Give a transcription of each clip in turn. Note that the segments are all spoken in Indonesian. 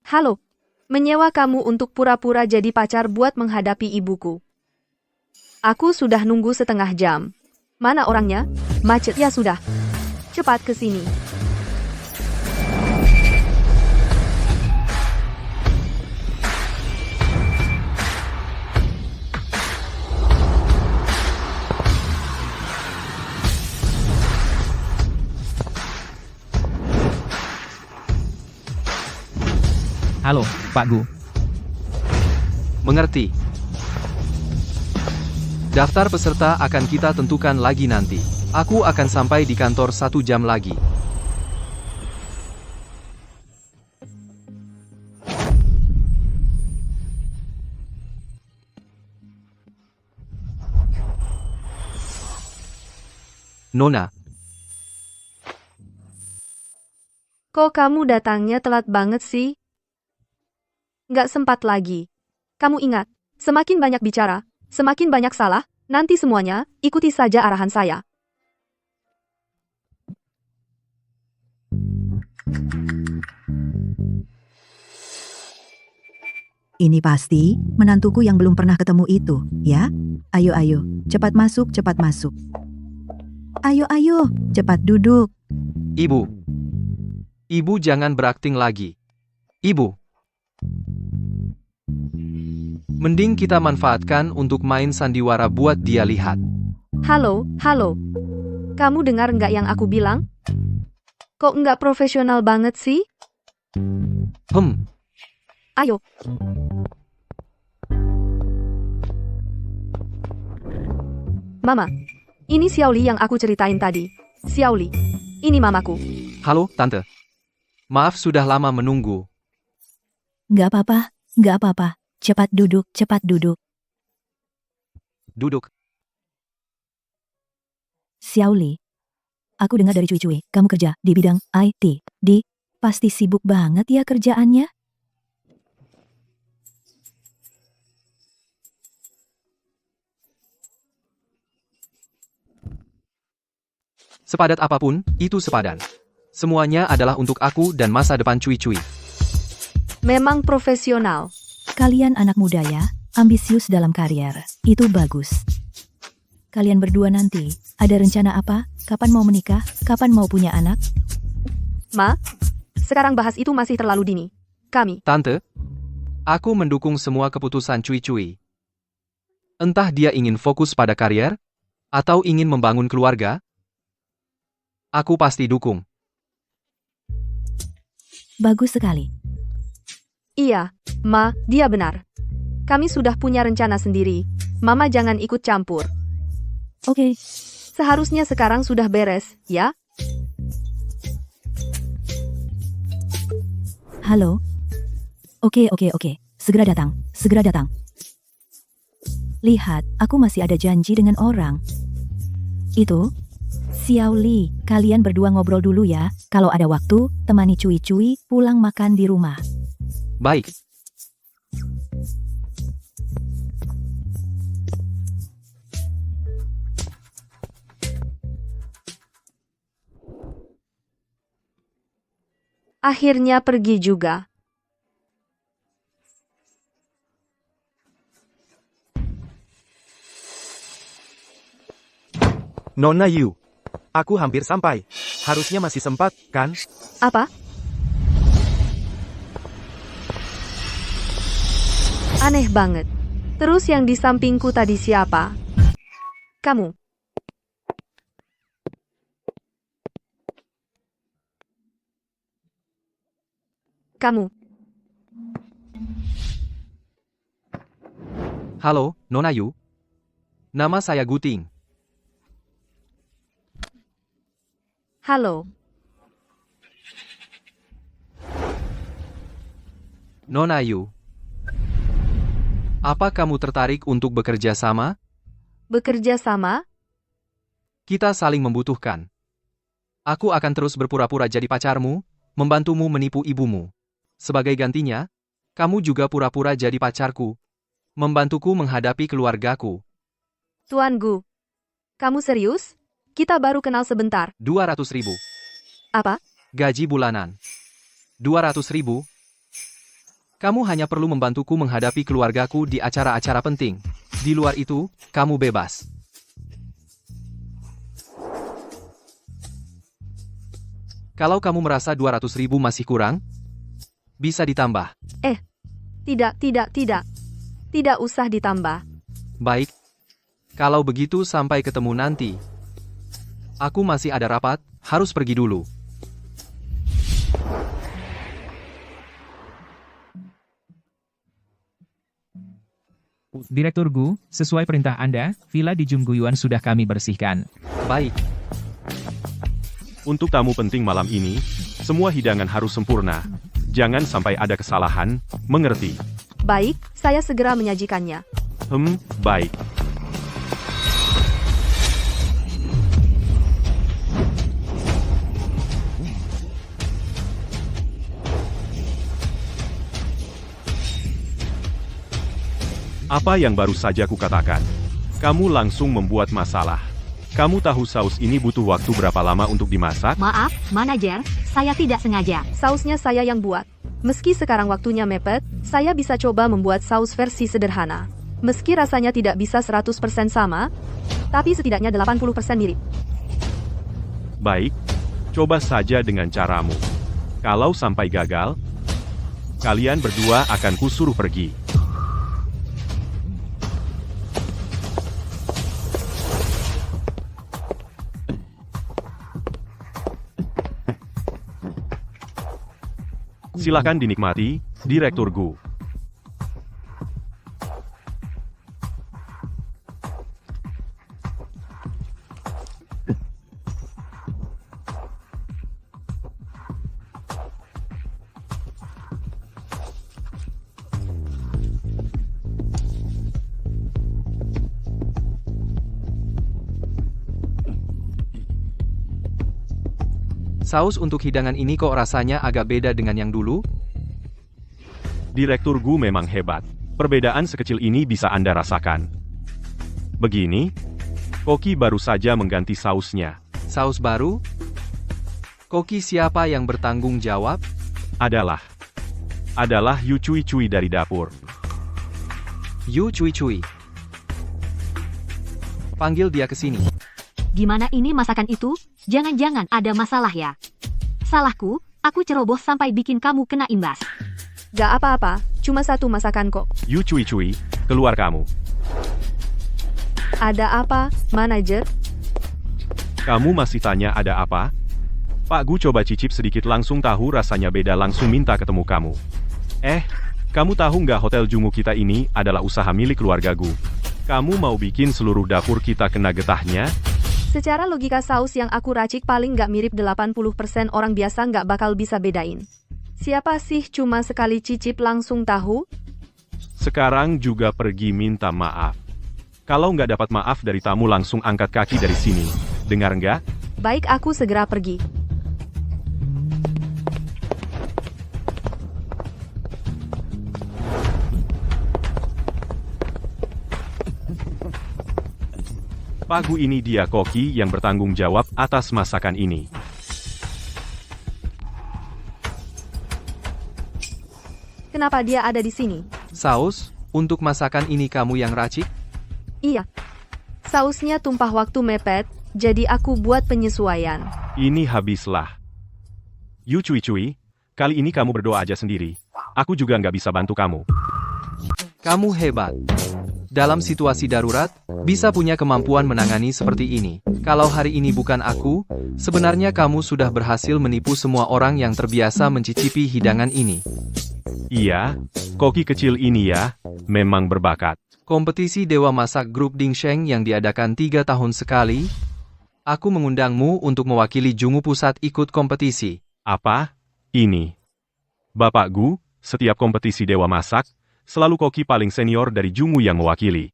Halo, menyewa kamu untuk pura-pura jadi pacar buat menghadapi ibuku. Aku sudah nunggu setengah jam. Mana orangnya? Macet ya sudah. Cepat ke sini. Halo, Pak Gu. Mengerti. Daftar peserta akan kita tentukan lagi nanti. Aku akan sampai di kantor 1 jam lagi. Nona, Kok kamu datangnya telat banget sih? Nggak sempat lagi. Kamu ingat, semakin banyak bicara, semakin banyak salah, nanti semuanya, ikuti saja arahan saya. Ini pasti menantuku yang belum pernah ketemu itu, ya? Ayo, cepat masuk, cepat masuk. Ayo, cepat duduk. Ibu. Ibu jangan berakting lagi. Ibu. Mending kita manfaatkan untuk main sandiwara buat dia lihat. Halo. Kamu dengar nggak yang aku bilang? Kok nggak profesional banget sih? Ayo. Mama, ini Xiaoli yang aku ceritain tadi. Xiaoli, ini mamaku. Halo, Tante. Maaf sudah lama menunggu. Nggak apa-apa. Cepat duduk. Duduk. Xiaoli, aku dengar dari Cui, kamu kerja di bidang IT. Pasti sibuk banget ya kerjaannya? Sepadat apapun, itu sepadan. Semuanya adalah untuk aku dan masa depan Cui. Memang profesional. Kalian anak muda ya, ambisius dalam karier. Itu bagus. Kalian berdua nanti, ada rencana apa? Kapan mau menikah? Kapan mau punya anak? Ma, sekarang bahas itu masih terlalu dini. Kami, Tante, aku mendukung semua keputusan Cui. Entah dia ingin fokus pada karier, atau ingin membangun keluarga, aku pasti dukung. Bagus sekali. iya, Ma, dia benar. Kami sudah punya rencana sendiri. Mama jangan ikut campur. Oke. Seharusnya sekarang sudah beres, ya? Halo? Oke. Segera datang. Lihat, aku masih ada janji dengan orang. Itu, Xiaoli, kalian berdua ngobrol dulu ya. Kalau ada waktu, temani Cui pulang makan di rumah. Baik. Akhirnya pergi juga. Nona Yu, aku hampir sampai. Harusnya masih sempat, kan? Apa? Aneh banget. Terus yang di sampingku tadi siapa? Kamu. Halo, Nona Yu. Nama saya Guting. Halo. Nona Yu. Apa kamu tertarik untuk bekerja sama? Bekerja sama? Kita saling membutuhkan. Aku akan terus berpura-pura jadi pacarmu, membantumu menipu ibumu. Sebagai gantinya, kamu juga pura-pura jadi pacarku, membantuku menghadapi keluargaku. Tuan Gu. Kamu serius? Kita baru kenal sebentar. 200.000. Apa? Gaji bulanan. 200.000. Kamu hanya perlu membantuku menghadapi keluargaku di acara-acara penting. Di luar itu, kamu bebas. Kalau kamu merasa 200.000 masih kurang, bisa ditambah. Tidak. Tidak usah ditambah. Baik. Kalau begitu sampai ketemu nanti. Aku masih ada rapat, harus pergi dulu. Direktur Gu, sesuai perintah Anda, villa di Jungguyuan sudah kami bersihkan. Baik. Untuk tamu penting malam ini, semua hidangan harus sempurna. Jangan sampai ada kesalahan, mengerti? Baik, saya segera menyajikannya. Baik. Apa yang baru saja kukatakan? Kamu langsung membuat masalah. Kamu tahu saus ini butuh waktu berapa lama untuk dimasak? Maaf, manajer, saya tidak sengaja. Sausnya saya yang buat. Meski sekarang waktunya mepet, saya bisa coba membuat saus versi sederhana. Meski rasanya tidak bisa 100% sama, tapi setidaknya 80% mirip. Baik, coba saja dengan caramu. Kalau sampai gagal, kalian berdua akan kusuruh pergi. Silakan dinikmati, Direktur Gu. Saus untuk hidangan ini kok rasanya agak beda dengan yang dulu? Direktur Gu memang hebat. Perbedaan sekecil ini bisa Anda rasakan. Begini, Koki baru saja mengganti sausnya. Saus baru? Koki siapa yang bertanggung jawab? Adalah Yu Cui Cui dari dapur. Yu Cui Cui. Panggil dia ke sini. Gimana ini masakan itu? Jangan-jangan ada masalah ya? Salahku, aku ceroboh sampai bikin kamu kena imbas. Gak apa-apa, cuma satu masakan kok. Yu Cui Cui, keluar kamu. Ada apa, manajer? Kamu masih tanya ada apa? Pak Gu coba cicip sedikit langsung tahu rasanya beda langsung minta ketemu kamu. Kamu tahu nggak hotel Jungu kita ini adalah usaha milik keluarga Gu. Kamu mau bikin seluruh dapur kita kena getahnya? Secara logika saus yang aku racik paling nggak mirip 80% orang biasa nggak bakal bisa bedain. Siapa sih cuma sekali cicip langsung tahu? Sekarang juga pergi minta maaf. Kalau nggak dapat maaf dari tamu langsung angkat kaki dari sini. Dengar nggak? Baik, aku segera pergi. Pak Gu ini dia Koki yang bertanggung jawab atas masakan ini. Kenapa dia ada di sini? Saus, untuk masakan ini kamu yang racik? Iya. Sausnya tumpah waktu mepet, jadi aku buat penyesuaian. Ini habislah. Yu Cui Cui, kali ini kamu berdoa aja sendiri. Aku juga nggak bisa bantu kamu. Kamu hebat. Dalam situasi darurat, bisa punya kemampuan menangani seperti ini. Kalau hari ini bukan aku, sebenarnya kamu sudah berhasil menipu semua orang yang terbiasa mencicipi hidangan ini. Iya, Koki kecil ini ya, memang berbakat. Kompetisi Dewa Masak Grup Dingsheng yang diadakan 3 tahun sekali. Aku mengundangmu untuk mewakili Jungu Pusat ikut kompetisi. Apa? Ini. Bapak Gu, setiap kompetisi Dewa Masak, selalu Koki paling senior dari Jungu yang mewakili.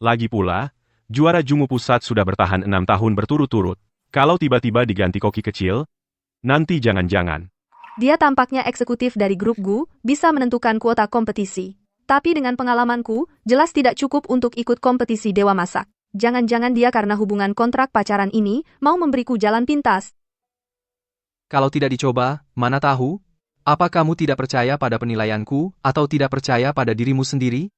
Lagi pula, juara Jungu Pusat sudah bertahan 6 tahun berturut-turut. Kalau tiba-tiba diganti Koki kecil, nanti jangan-jangan. Dia tampaknya eksekutif dari grup Gu, bisa menentukan kuota kompetisi. Tapi dengan pengalamanku, jelas tidak cukup untuk ikut kompetisi Dewa Masak. Jangan-jangan dia karena hubungan kontrak pacaran ini, mau memberiku jalan pintas. Kalau tidak dicoba, mana tahu? Apa kamu tidak percaya pada penilaianku, atau tidak percaya pada dirimu sendiri?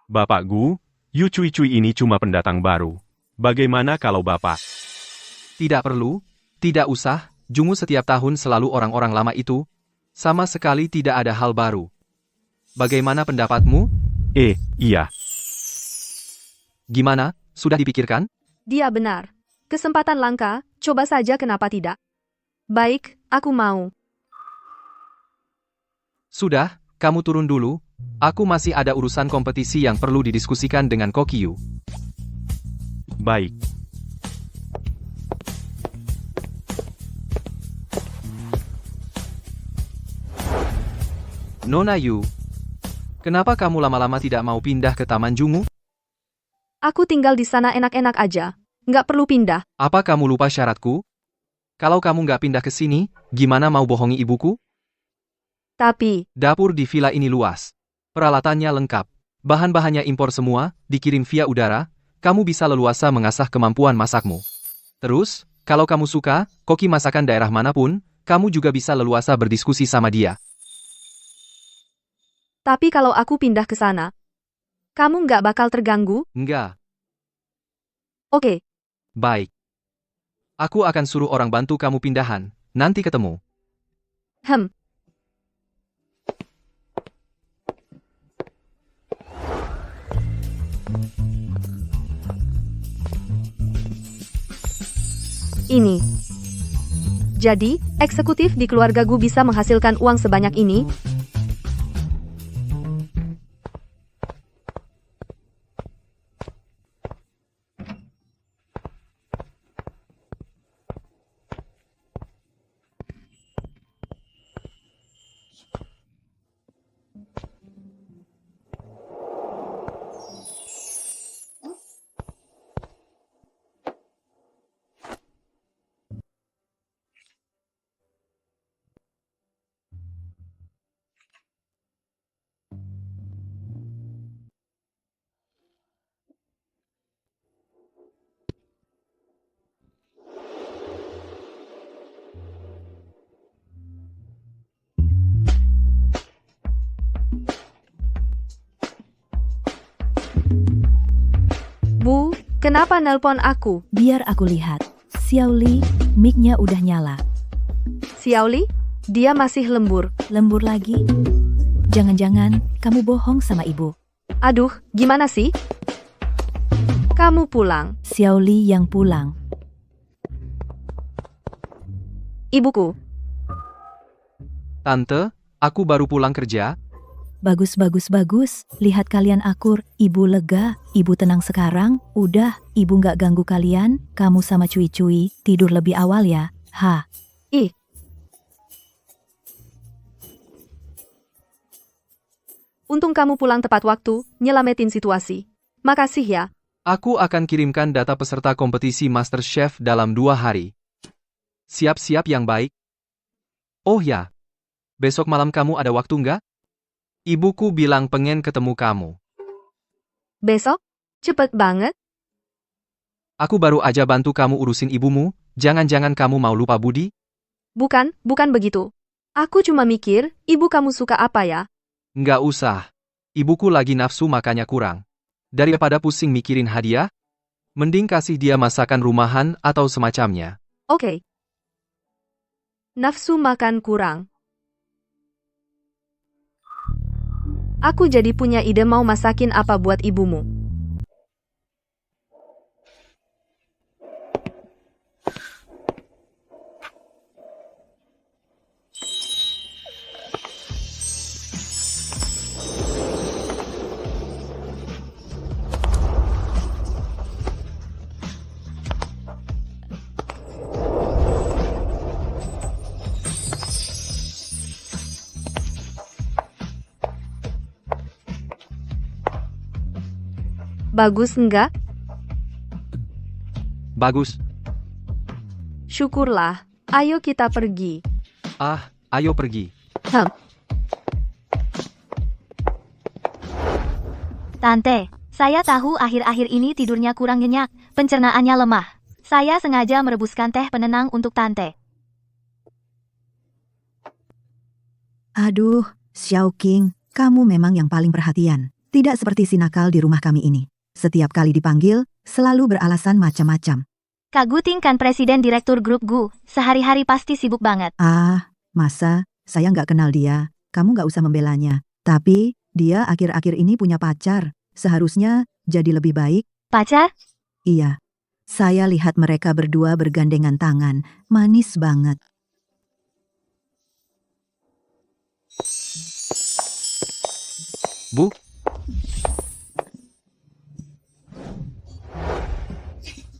Bapak Gu, Yu Cui-Cui ini cuma pendatang baru. Bagaimana kalau Bapak? Tidak perlu, tidak usah, Jungu setiap tahun selalu orang-orang lama itu. Sama sekali tidak ada hal baru. Bagaimana pendapatmu? Iya. Gimana, sudah dipikirkan? Dia benar. Kesempatan langka, coba saja kenapa tidak. Baik, aku mau. Sudah, kamu turun dulu. Aku masih ada urusan kompetisi yang perlu didiskusikan dengan Kokyu. Baik. Nona Yu, kenapa kamu lama-lama tidak mau pindah ke Taman Jungu? Aku tinggal di sana enak-enak aja. Nggak perlu pindah. Apa kamu lupa syaratku? Kalau kamu nggak pindah ke sini, gimana mau bohongi ibuku? Tapi, Dapur di villa ini luas. Peralatannya lengkap. Bahan-bahannya impor semua, dikirim via udara. Kamu bisa leluasa mengasah kemampuan masakmu. Terus, kalau kamu suka, koki masakan daerah manapun, kamu juga bisa leluasa berdiskusi sama dia. tapi kalau aku pindah ke sana, kamu nggak bakal terganggu? Enggak, Oke, baik. Aku akan suruh orang bantu kamu pindahan. Nanti ketemu. ini. Jadi, eksekutif di keluarga gue bisa menghasilkan uang sebanyak ini? Bu, kenapa nelpon aku? Biar aku lihat. Xiao Li, mic-nya udah nyala. Xiaoli? Dia masih lembur. Lembur lagi? Jangan-jangan kamu bohong sama ibu. Aduh, gimana sih? Kamu pulang. Xiao Li yang pulang. Ibuku. Tante, aku baru pulang kerja. Bagus. Lihat kalian akur. Ibu lega. Ibu tenang sekarang. Udah, ibu nggak ganggu kalian. Kamu sama Cui-Cui tidur lebih awal ya. Ha. Ih. Untung kamu pulang tepat waktu, nyelamatin situasi. Makasih ya. Aku akan kirimkan data peserta kompetisi MasterChef dalam 2 hari. Siap-siap yang baik. Oh ya, besok malam kamu ada waktu nggak? Ibuku bilang pengen ketemu kamu. Besok? Cepet banget. Aku baru aja bantu kamu urusin ibumu, jangan-jangan kamu mau lupa budi? Bukan begitu. Aku cuma mikir, ibu kamu suka apa ya? Nggak usah. Ibuku lagi nafsu makanya kurang. Daripada pusing mikirin hadiah, mending kasih dia masakan rumahan atau semacamnya. Oke. Nafsu makan kurang. Aku jadi punya ide mau masakin apa buat ibumu. Bagus enggak? Bagus. Syukurlah. Ayo kita pergi. Ayo pergi. Tante, saya tahu akhir-akhir ini tidurnya kurang nyenyak, pencernaannya lemah. Saya sengaja merebuskan teh penenang untuk Tante. Aduh, Xiao King, kamu memang yang paling perhatian. Tidak seperti si nakal di rumah kami ini. Setiap kali dipanggil, selalu beralasan macam-macam. Kak Guting kan presiden direktur grup Gu, sehari-hari pasti sibuk banget. Ah, masa? Saya nggak kenal dia. Kamu nggak usah membelanya. Tapi, dia akhir-akhir ini punya pacar. Seharusnya jadi lebih baik. Pacar? Iya. Saya lihat mereka berdua bergandengan tangan. Manis banget. Bu,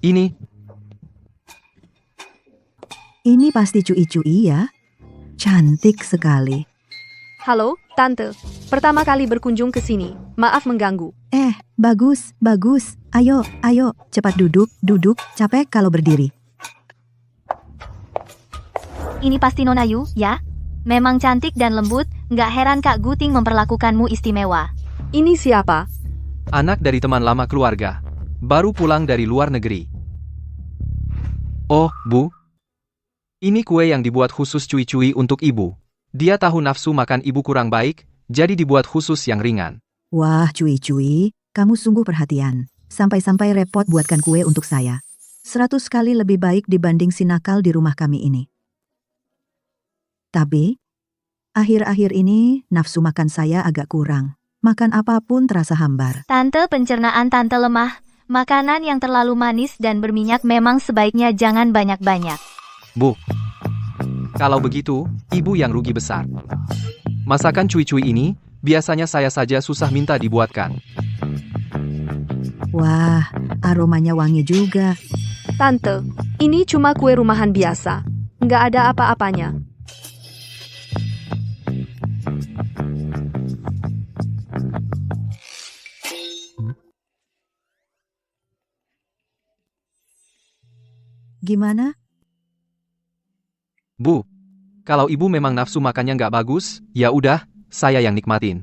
ini, Ini pasti Cui-Cui ya? Cantik sekali. Halo, Tante. Pertama kali berkunjung ke sini. Maaf mengganggu. Bagus, bagus. Ayo, ayo, cepat duduk, duduk. Capek kalau berdiri. Ini pasti Nona Yu, ya? Memang cantik dan lembut, nggak heran Kak Guting memperlakukanmu istimewa. Ini siapa? anak dari teman lama keluarga. Baru pulang dari luar negeri. Oh, Bu. Ini kue yang dibuat khusus Cui-Cui untuk ibu. Dia tahu nafsu makan ibu kurang baik, jadi dibuat khusus yang ringan. Wah, Cui-Cui, kamu sungguh perhatian. Sampai-sampai repot buatkan kue untuk saya. 100 kali lebih baik dibanding si nakal di rumah kami ini. Tapi, akhir-akhir ini nafsu makan saya agak kurang. Makan apapun terasa hambar. Tante pencernaan tante lemah. Makanan yang terlalu manis dan berminyak memang sebaiknya jangan banyak-banyak. Bu, kalau begitu, ibu yang rugi besar. Masakan Cui-Cui ini, biasanya saya saja susah minta dibuatkan. Wah, aromanya wangi juga. Tante, ini cuma kue rumahan biasa. Nggak ada apa-apanya. Gimana? Bu, kalau ibu memang nafsu makannya nggak bagus, ya udah, saya yang nikmatin.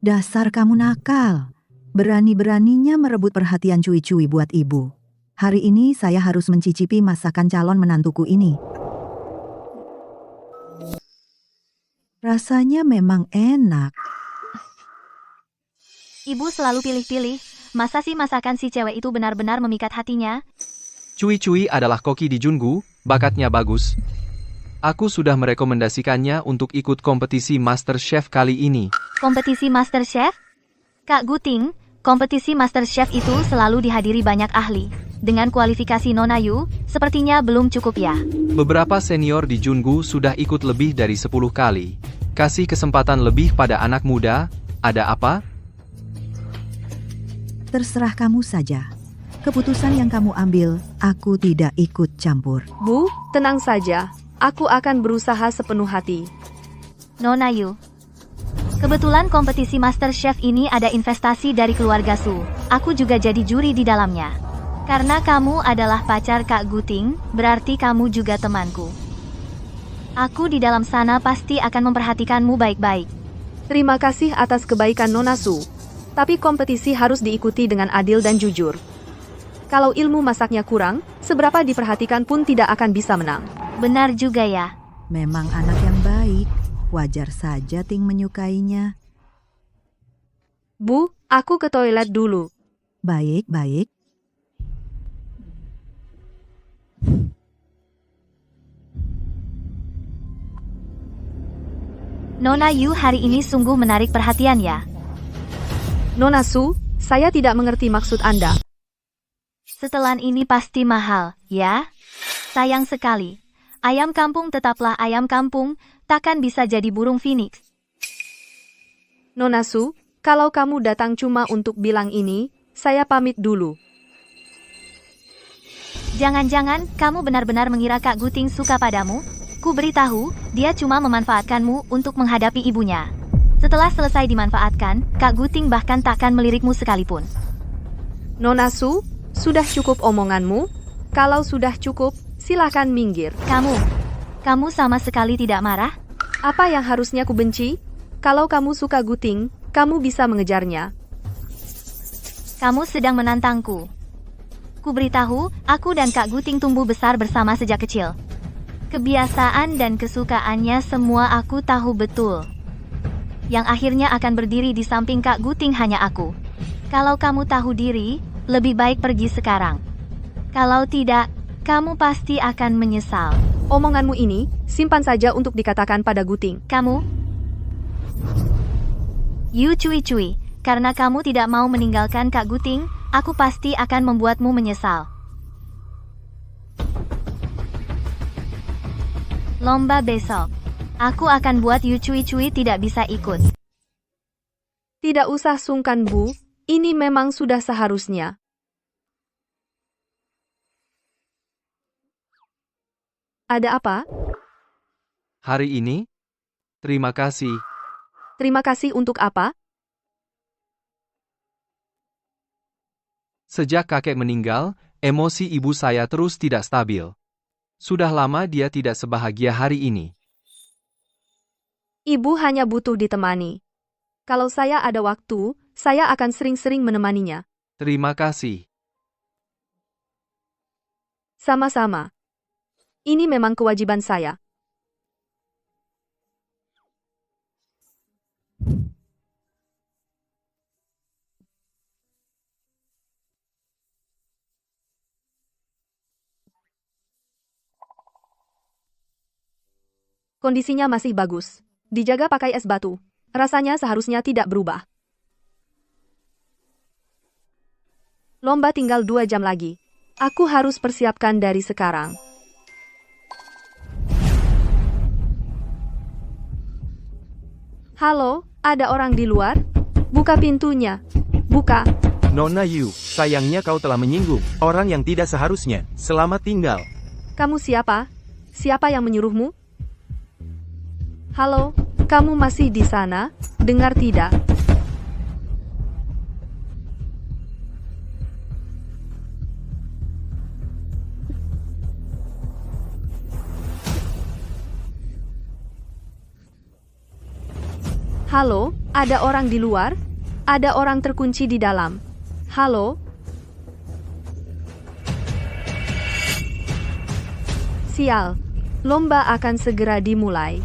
Dasar kamu nakal. Berani-beraninya merebut perhatian Cui-Cui buat ibu. Hari ini saya harus mencicipi masakan calon menantuku ini. Rasanya memang enak. Ibu selalu pilih-pilih. Masa sih masakan si cewek itu benar-benar memikat hatinya? Cui-Cui adalah koki di Jungu, bakatnya bagus. Aku sudah merekomendasikannya untuk ikut kompetisi Master Chef kali ini. Kompetisi Master Chef? Kak Guting, kompetisi Master Chef itu selalu dihadiri banyak ahli. Dengan kualifikasi Nona Yu, sepertinya belum cukup ya. Beberapa senior di Jungu sudah ikut lebih dari 10 kali. Kasih kesempatan lebih pada anak muda, ada apa? Terserah kamu saja. Keputusan yang kamu ambil, aku tidak ikut campur. Bu, tenang saja. Aku akan berusaha sepenuh hati. Nona Yu. Kebetulan kompetisi Master Chef ini ada investasi dari keluarga Su. Aku juga jadi juri di dalamnya. Karena kamu adalah pacar Kak Guting, berarti kamu juga temanku. Aku di dalam sana pasti akan memperhatikanmu baik-baik. Terima kasih atas kebaikan Nona Su. Tapi kompetisi harus diikuti dengan adil dan jujur. Kalau ilmu masaknya kurang, seberapa diperhatikan pun tidak akan bisa menang. Benar juga ya. Memang anak yang baik. Wajar saja Ting menyukainya. Bu, aku ke toilet dulu. Baik-baik. Nona Yu hari ini sungguh menarik perhatian ya. Nona Su, saya tidak mengerti maksud Anda. Setelan ini pasti mahal, ya? Sayang sekali. Ayam kampung tetaplah ayam kampung, takkan bisa jadi burung phoenix. Nona Su, kalau kamu datang cuma untuk bilang ini, saya pamit dulu. Jangan-jangan kamu benar-benar mengira Kak Guting suka padamu? Ku beritahu, dia cuma memanfaatkanmu untuk menghadapi ibunya. Setelah selesai dimanfaatkan, Kak Guting bahkan takkan melirikmu sekalipun. Nona Su, sudah cukup omonganmu? Kalau sudah cukup, silakan minggir. Kamu sama sekali tidak marah? Apa yang harusnya ku benci? Kalau kamu suka Guting, kamu bisa mengejarnya. Kamu sedang menantangku. Ku beritahu, aku dan Kak Guting tumbuh besar bersama sejak kecil. Kebiasaan dan kesukaannya semua aku tahu betul. Yang akhirnya akan berdiri di samping Kak Guting hanya aku. Kalau kamu tahu diri, lebih baik pergi sekarang. Kalau tidak, kamu pasti akan menyesal. Omonganmu ini, simpan saja untuk dikatakan pada Guting. Kamu? Yu Cui, karena kamu tidak mau meninggalkan Kak Guting, aku pasti akan membuatmu menyesal. Lomba besok. Aku akan buat Yu Cui tidak bisa ikut. Tidak usah sungkan, Bu. Ini memang sudah seharusnya. Ada apa? Hari ini? Terima kasih. Terima kasih untuk apa? Sejak kakek meninggal, emosi ibu saya terus tidak stabil. Sudah lama dia tidak sebahagia hari ini. Ibu hanya butuh ditemani. Kalau saya ada waktu, saya akan sering-sering menemaninya. Terima kasih. Sama-sama. Ini memang kewajiban saya. Kondisinya masih bagus. Dijaga pakai es batu. Rasanya seharusnya tidak berubah. Lomba tinggal 2 jam lagi. Aku harus persiapkan dari sekarang. Halo, ada orang di luar? Buka pintunya. Buka. Nona Yu, sayangnya kau telah menyinggung orang yang tidak seharusnya. Selamat tinggal. Kamu siapa? Siapa yang menyuruhmu? Halo, kamu masih di sana? Dengar tidak? Halo, ada orang di luar? Ada orang terkunci di dalam. Halo? Sial, lomba akan segera dimulai.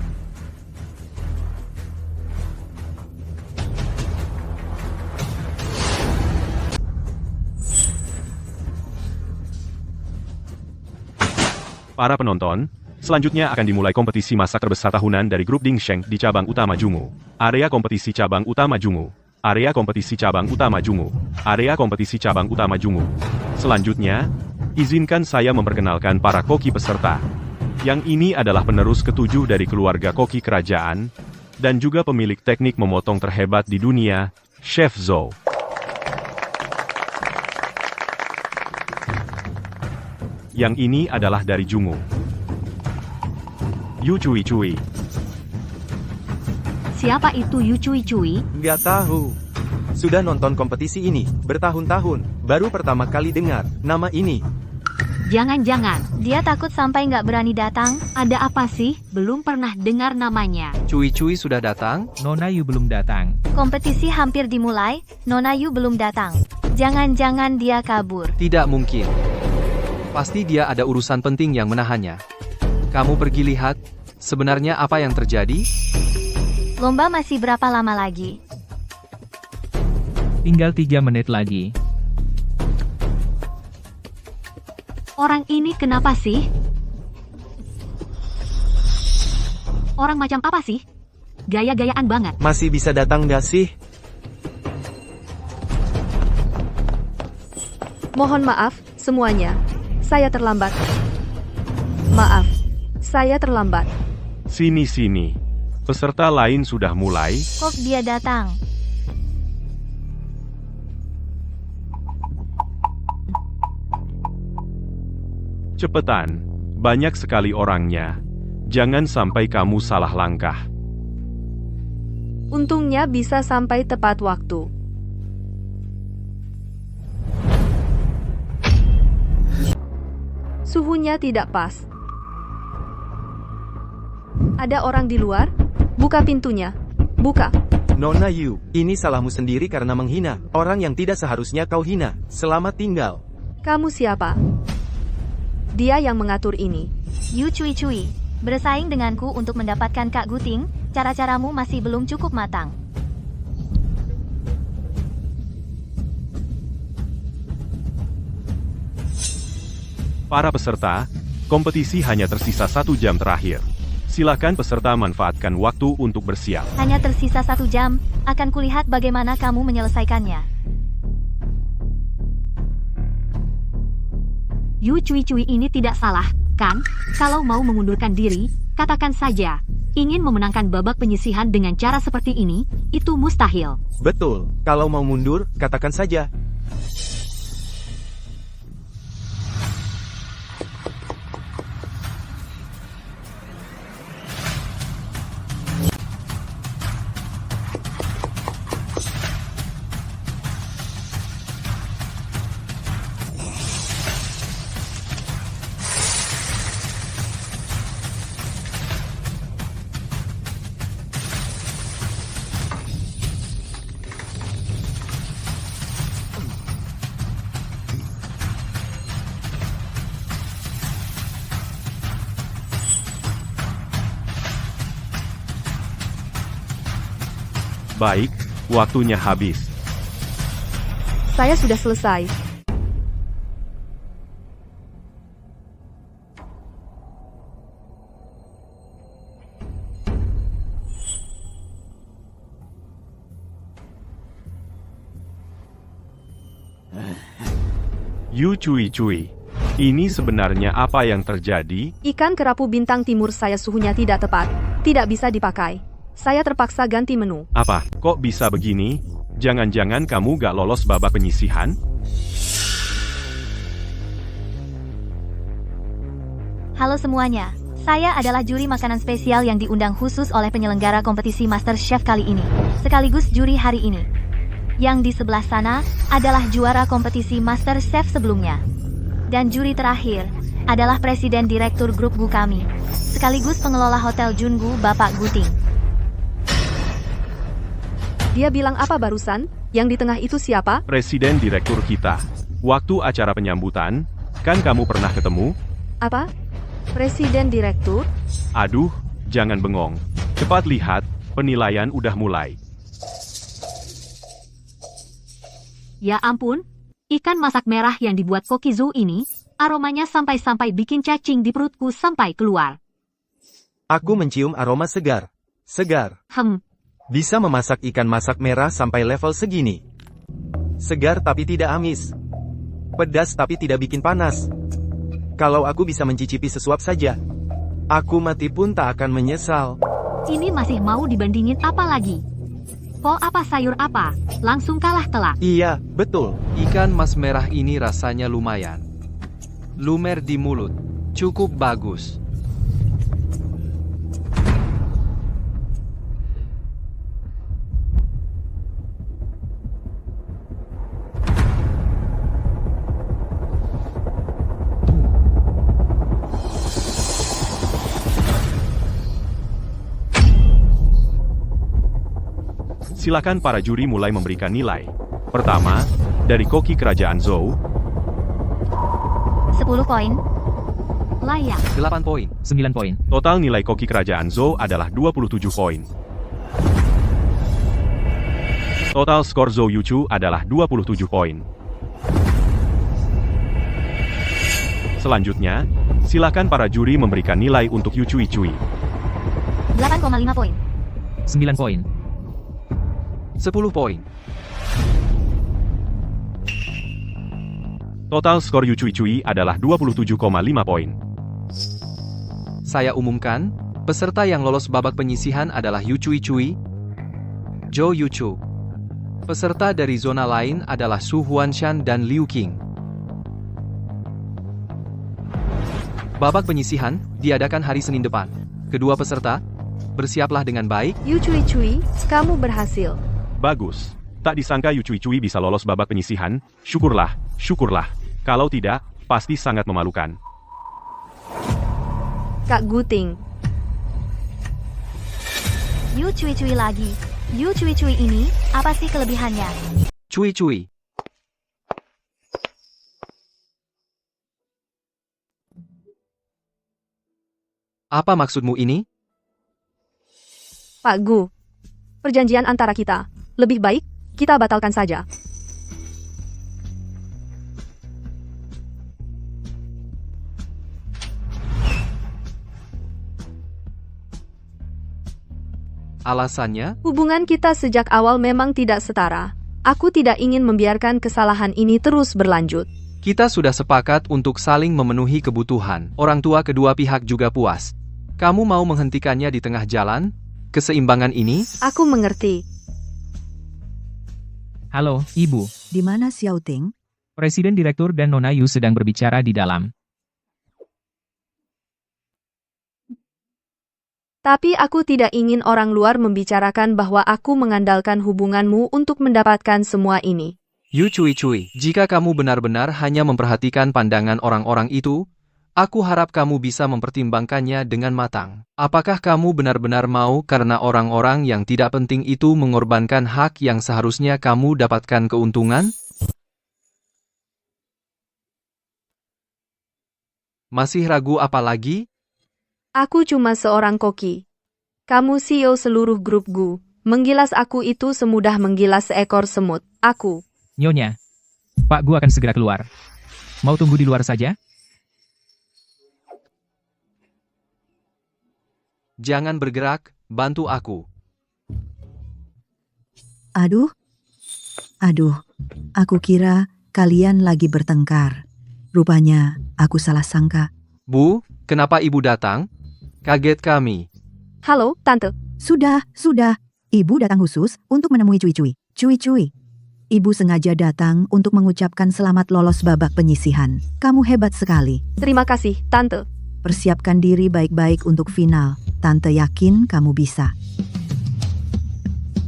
Para penonton, selanjutnya akan dimulai kompetisi masak terbesar tahunan dari grup Dingsheng di cabang utama Jungu. Area kompetisi cabang utama Jungu. Area kompetisi cabang utama Jungu. Area kompetisi cabang utama Jungu. Selanjutnya, izinkan saya memperkenalkan para koki peserta. Yang ini adalah penerus ketujuh dari keluarga koki kerajaan, dan juga pemilik teknik memotong terhebat di dunia, Chef Zhou. Yang ini adalah dari Jungu. Yu Cui. Siapa itu Yu Cui? Nggak tahu. Sudah nonton kompetisi ini bertahun-tahun, baru pertama kali dengar nama ini. Jangan-jangan, dia takut sampai nggak berani datang. Ada apa sih? Belum pernah dengar namanya. Cui sudah datang? Nona Yu belum datang. Kompetisi hampir dimulai, Nona Yu belum datang. Jangan-jangan dia kabur. Tidak mungkin. Pasti dia ada urusan penting yang menahannya. Kamu pergi lihat, sebenarnya apa yang terjadi? Lomba masih berapa lama lagi? Tinggal 3 menit lagi. Orang ini kenapa sih? Orang macam apa sih? Gaya-gayaan banget. Masih bisa datang nggak sih? Mohon maaf, semuanya. Saya terlambat. Maaf, saya terlambat. Sini. Peserta lain sudah mulai. Kok dia datang? Cepetan, banyak sekali orangnya. Jangan sampai kamu salah langkah. Untungnya bisa sampai tepat waktu. Suhunya tidak pas. Ada orang di luar? Buka pintunya. Buka. Nona Yu, ini salahmu sendiri karena menghina orang yang tidak seharusnya kau hina. Selamat tinggal. Kamu siapa? Dia yang mengatur ini. Yu Cui Cui, bersaing denganku untuk mendapatkan Kak Guting, cara-caramu masih belum cukup matang. Para peserta, kompetisi hanya tersisa 1 jam terakhir. Silakan peserta manfaatkan waktu untuk bersiap. Hanya tersisa 1 jam, akan kulihat bagaimana kamu menyelesaikannya. Yu Cui Cui ini tidak salah, kan? Kalau mau mengundurkan diri, katakan saja. Ingin memenangkan babak penyisihan dengan cara seperti ini, itu mustahil. Betul, kalau mau mundur, katakan saja. Baik, waktunya habis. Saya sudah selesai. Yu Cui Cui, ini sebenarnya apa yang terjadi? Ikan kerapu bintang timur saya suhunya tidak tepat. Tidak bisa dipakai. Saya terpaksa ganti menu. Apa, kok bisa begini? Jangan-jangan kamu gak lolos babak penyisihan? Halo semuanya, saya adalah juri makanan spesial yang diundang khusus oleh penyelenggara kompetisi Master Chef kali ini, sekaligus juri hari ini. Yang di sebelah sana adalah juara kompetisi Master Chef sebelumnya. Dan juri terakhir adalah Presiden Direktur Grup Gu kami, sekaligus pengelola Hotel Jungu, Bapak Guting. Dia bilang apa barusan? Yang di tengah itu siapa? Presiden Direktur kita. Waktu acara penyambutan, kan kamu pernah ketemu? Apa? Presiden Direktur? Aduh, jangan bengong. Cepat lihat, penilaian udah mulai. Ya ampun, ikan masak merah yang dibuat Kokizu ini, aromanya sampai-sampai bikin cacing di perutku sampai keluar. Aku mencium aroma segar. Segar. Bisa memasak ikan masak merah sampai level segini. Segar tapi tidak amis. Pedas tapi tidak bikin panas. Kalau aku bisa mencicipi sesuap saja, aku mati pun tak akan menyesal. Ini masih mau dibandingin apa lagi? Po apa sayur apa? Langsung kalah telak. Iya, betul. Ikan mas merah ini rasanya lumayan. Lumer di mulut. Cukup bagus. Silakan para juri mulai memberikan nilai. Pertama, dari koki kerajaan Zhou, 10 poin. Layak. 8 poin. 9 poin. total nilai koki kerajaan Zhou adalah 27 poin. Total skor Zhou Yuchu adalah 27 poin. Selanjutnya, silakan para juri memberikan nilai untuk Yu Cui Cui. 8,5 poin. 9 poin. 10 poin. Total skor Yu Cui Cui adalah 27,5 poin. Saya umumkan, peserta yang lolos babak penyisihan adalah Yu Cui Cui, Zhou Yuchu. Peserta dari zona lain adalah Su Huanshan dan Liu Qing. Babak penyisihan diadakan hari Senin depan. Kedua peserta, bersiaplah dengan baik. Yu Cui Cui, kamu berhasil. Bagus. Tak disangka Yu Cui Cui bisa lolos babak penyisihan. Syukurlah, syukurlah. Kalau tidak, pasti sangat memalukan. Kak Guting. Yu Cui Cui lagi. Yu Cui Cui ini, apa sih kelebihannya? Cui Cui. Apa maksudmu ini? Pak Gu, perjanjian antara kita, lebih baik kita batalkan saja. Alasannya? Hubungan kita sejak awal memang tidak setara. Aku tidak ingin membiarkan kesalahan ini terus berlanjut. Kita sudah sepakat untuk saling memenuhi kebutuhan. Orang tua kedua pihak juga puas. Kamu mau menghentikannya di tengah jalan? Keseimbangan ini? Aku mengerti. Halo, Ibu. Di mana Xiao Ting? Presiden Direktur dan Nona Yu sedang berbicara di dalam. Tapi aku tidak ingin orang luar membicarakan bahwa aku mengandalkan hubunganmu untuk mendapatkan semua ini. Yu Cui, jika kamu benar-benar hanya memperhatikan pandangan orang-orang itu, aku harap kamu bisa mempertimbangkannya dengan matang. Apakah kamu benar-benar mau karena orang-orang yang tidak penting itu mengorbankan hak yang seharusnya kamu dapatkan keuntungan? Masih ragu apa lagi? Aku cuma seorang koki. Kamu CEO seluruh grup Gu. Menggilas aku itu semudah menggilas seekor semut. Aku. Nyonya, Pak Gu akan segera keluar. Mau tunggu di luar saja? Jangan bergerak, bantu aku. Aduh, aku kira kalian lagi bertengkar. Rupanya aku salah sangka. Bu, kenapa ibu datang? Kaget kami. Halo, Tante. Sudah. Ibu datang khusus untuk menemui Cui. Cui. Ibu sengaja datang untuk mengucapkan selamat lolos babak penyisihan. Kamu hebat sekali. Terima kasih, Tante. Persiapkan diri baik-baik untuk final. Tante yakin kamu bisa.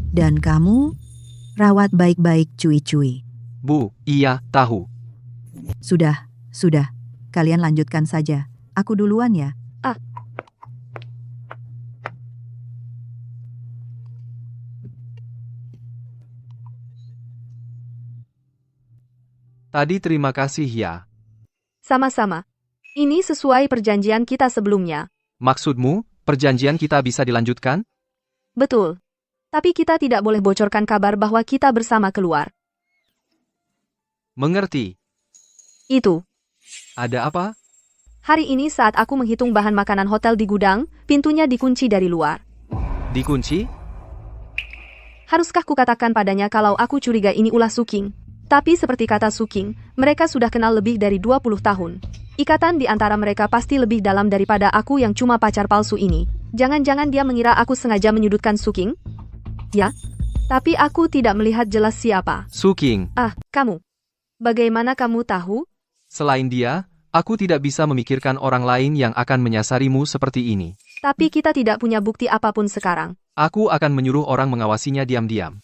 Dan kamu, rawat baik-baik Cui. Bu, iya, tahu. Sudah. Kalian lanjutkan saja. Aku duluan ya. Tadi terima kasih ya. Sama-sama. Ini sesuai perjanjian kita sebelumnya. Maksudmu, perjanjian kita bisa dilanjutkan? Betul. Tapi kita tidak boleh bocorkan kabar bahwa kita bersama keluar. Mengerti. Itu. Ada apa? Hari ini saat aku menghitung bahan makanan hotel di gudang, pintunya dikunci dari luar. Dikunci? Haruskah kukatakan padanya kalau aku curiga ini ulah Suking? Tapi seperti kata Suking, mereka sudah kenal lebih dari 20 tahun. Ikatan di antara mereka pasti lebih dalam daripada aku yang cuma pacar palsu ini. Jangan-jangan dia mengira aku sengaja menyudutkan Suking? Ya, tapi aku tidak melihat jelas siapa. Suking. Kamu. Bagaimana kamu tahu? Selain dia, aku tidak bisa memikirkan orang lain yang akan menyasarimu seperti ini. Tapi kita tidak punya bukti apapun sekarang. Aku akan menyuruh orang mengawasinya diam-diam.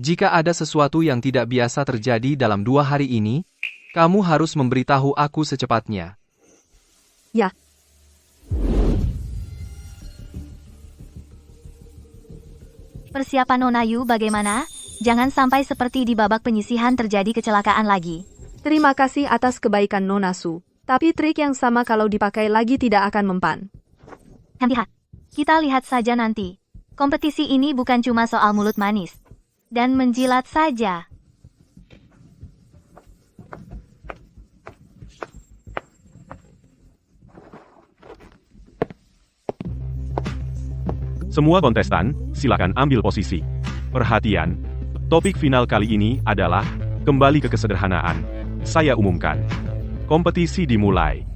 Jika ada sesuatu yang tidak biasa terjadi dalam 2 hari ini, kamu harus memberitahu aku secepatnya. Ya. Persiapan Nona Yu bagaimana? Jangan sampai seperti di babak penyisihan terjadi kecelakaan lagi. Terima kasih atas kebaikan Nona Su. Tapi trik yang sama kalau dipakai lagi tidak akan mempan. Lihat. Kita lihat saja nanti. Kompetisi ini bukan cuma soal mulut manis dan menjilat saja. Semua kontestan, silakan ambil posisi. Perhatian, topik final kali ini adalah kembali ke kesederhanaan. Saya umumkan. Kompetisi dimulai.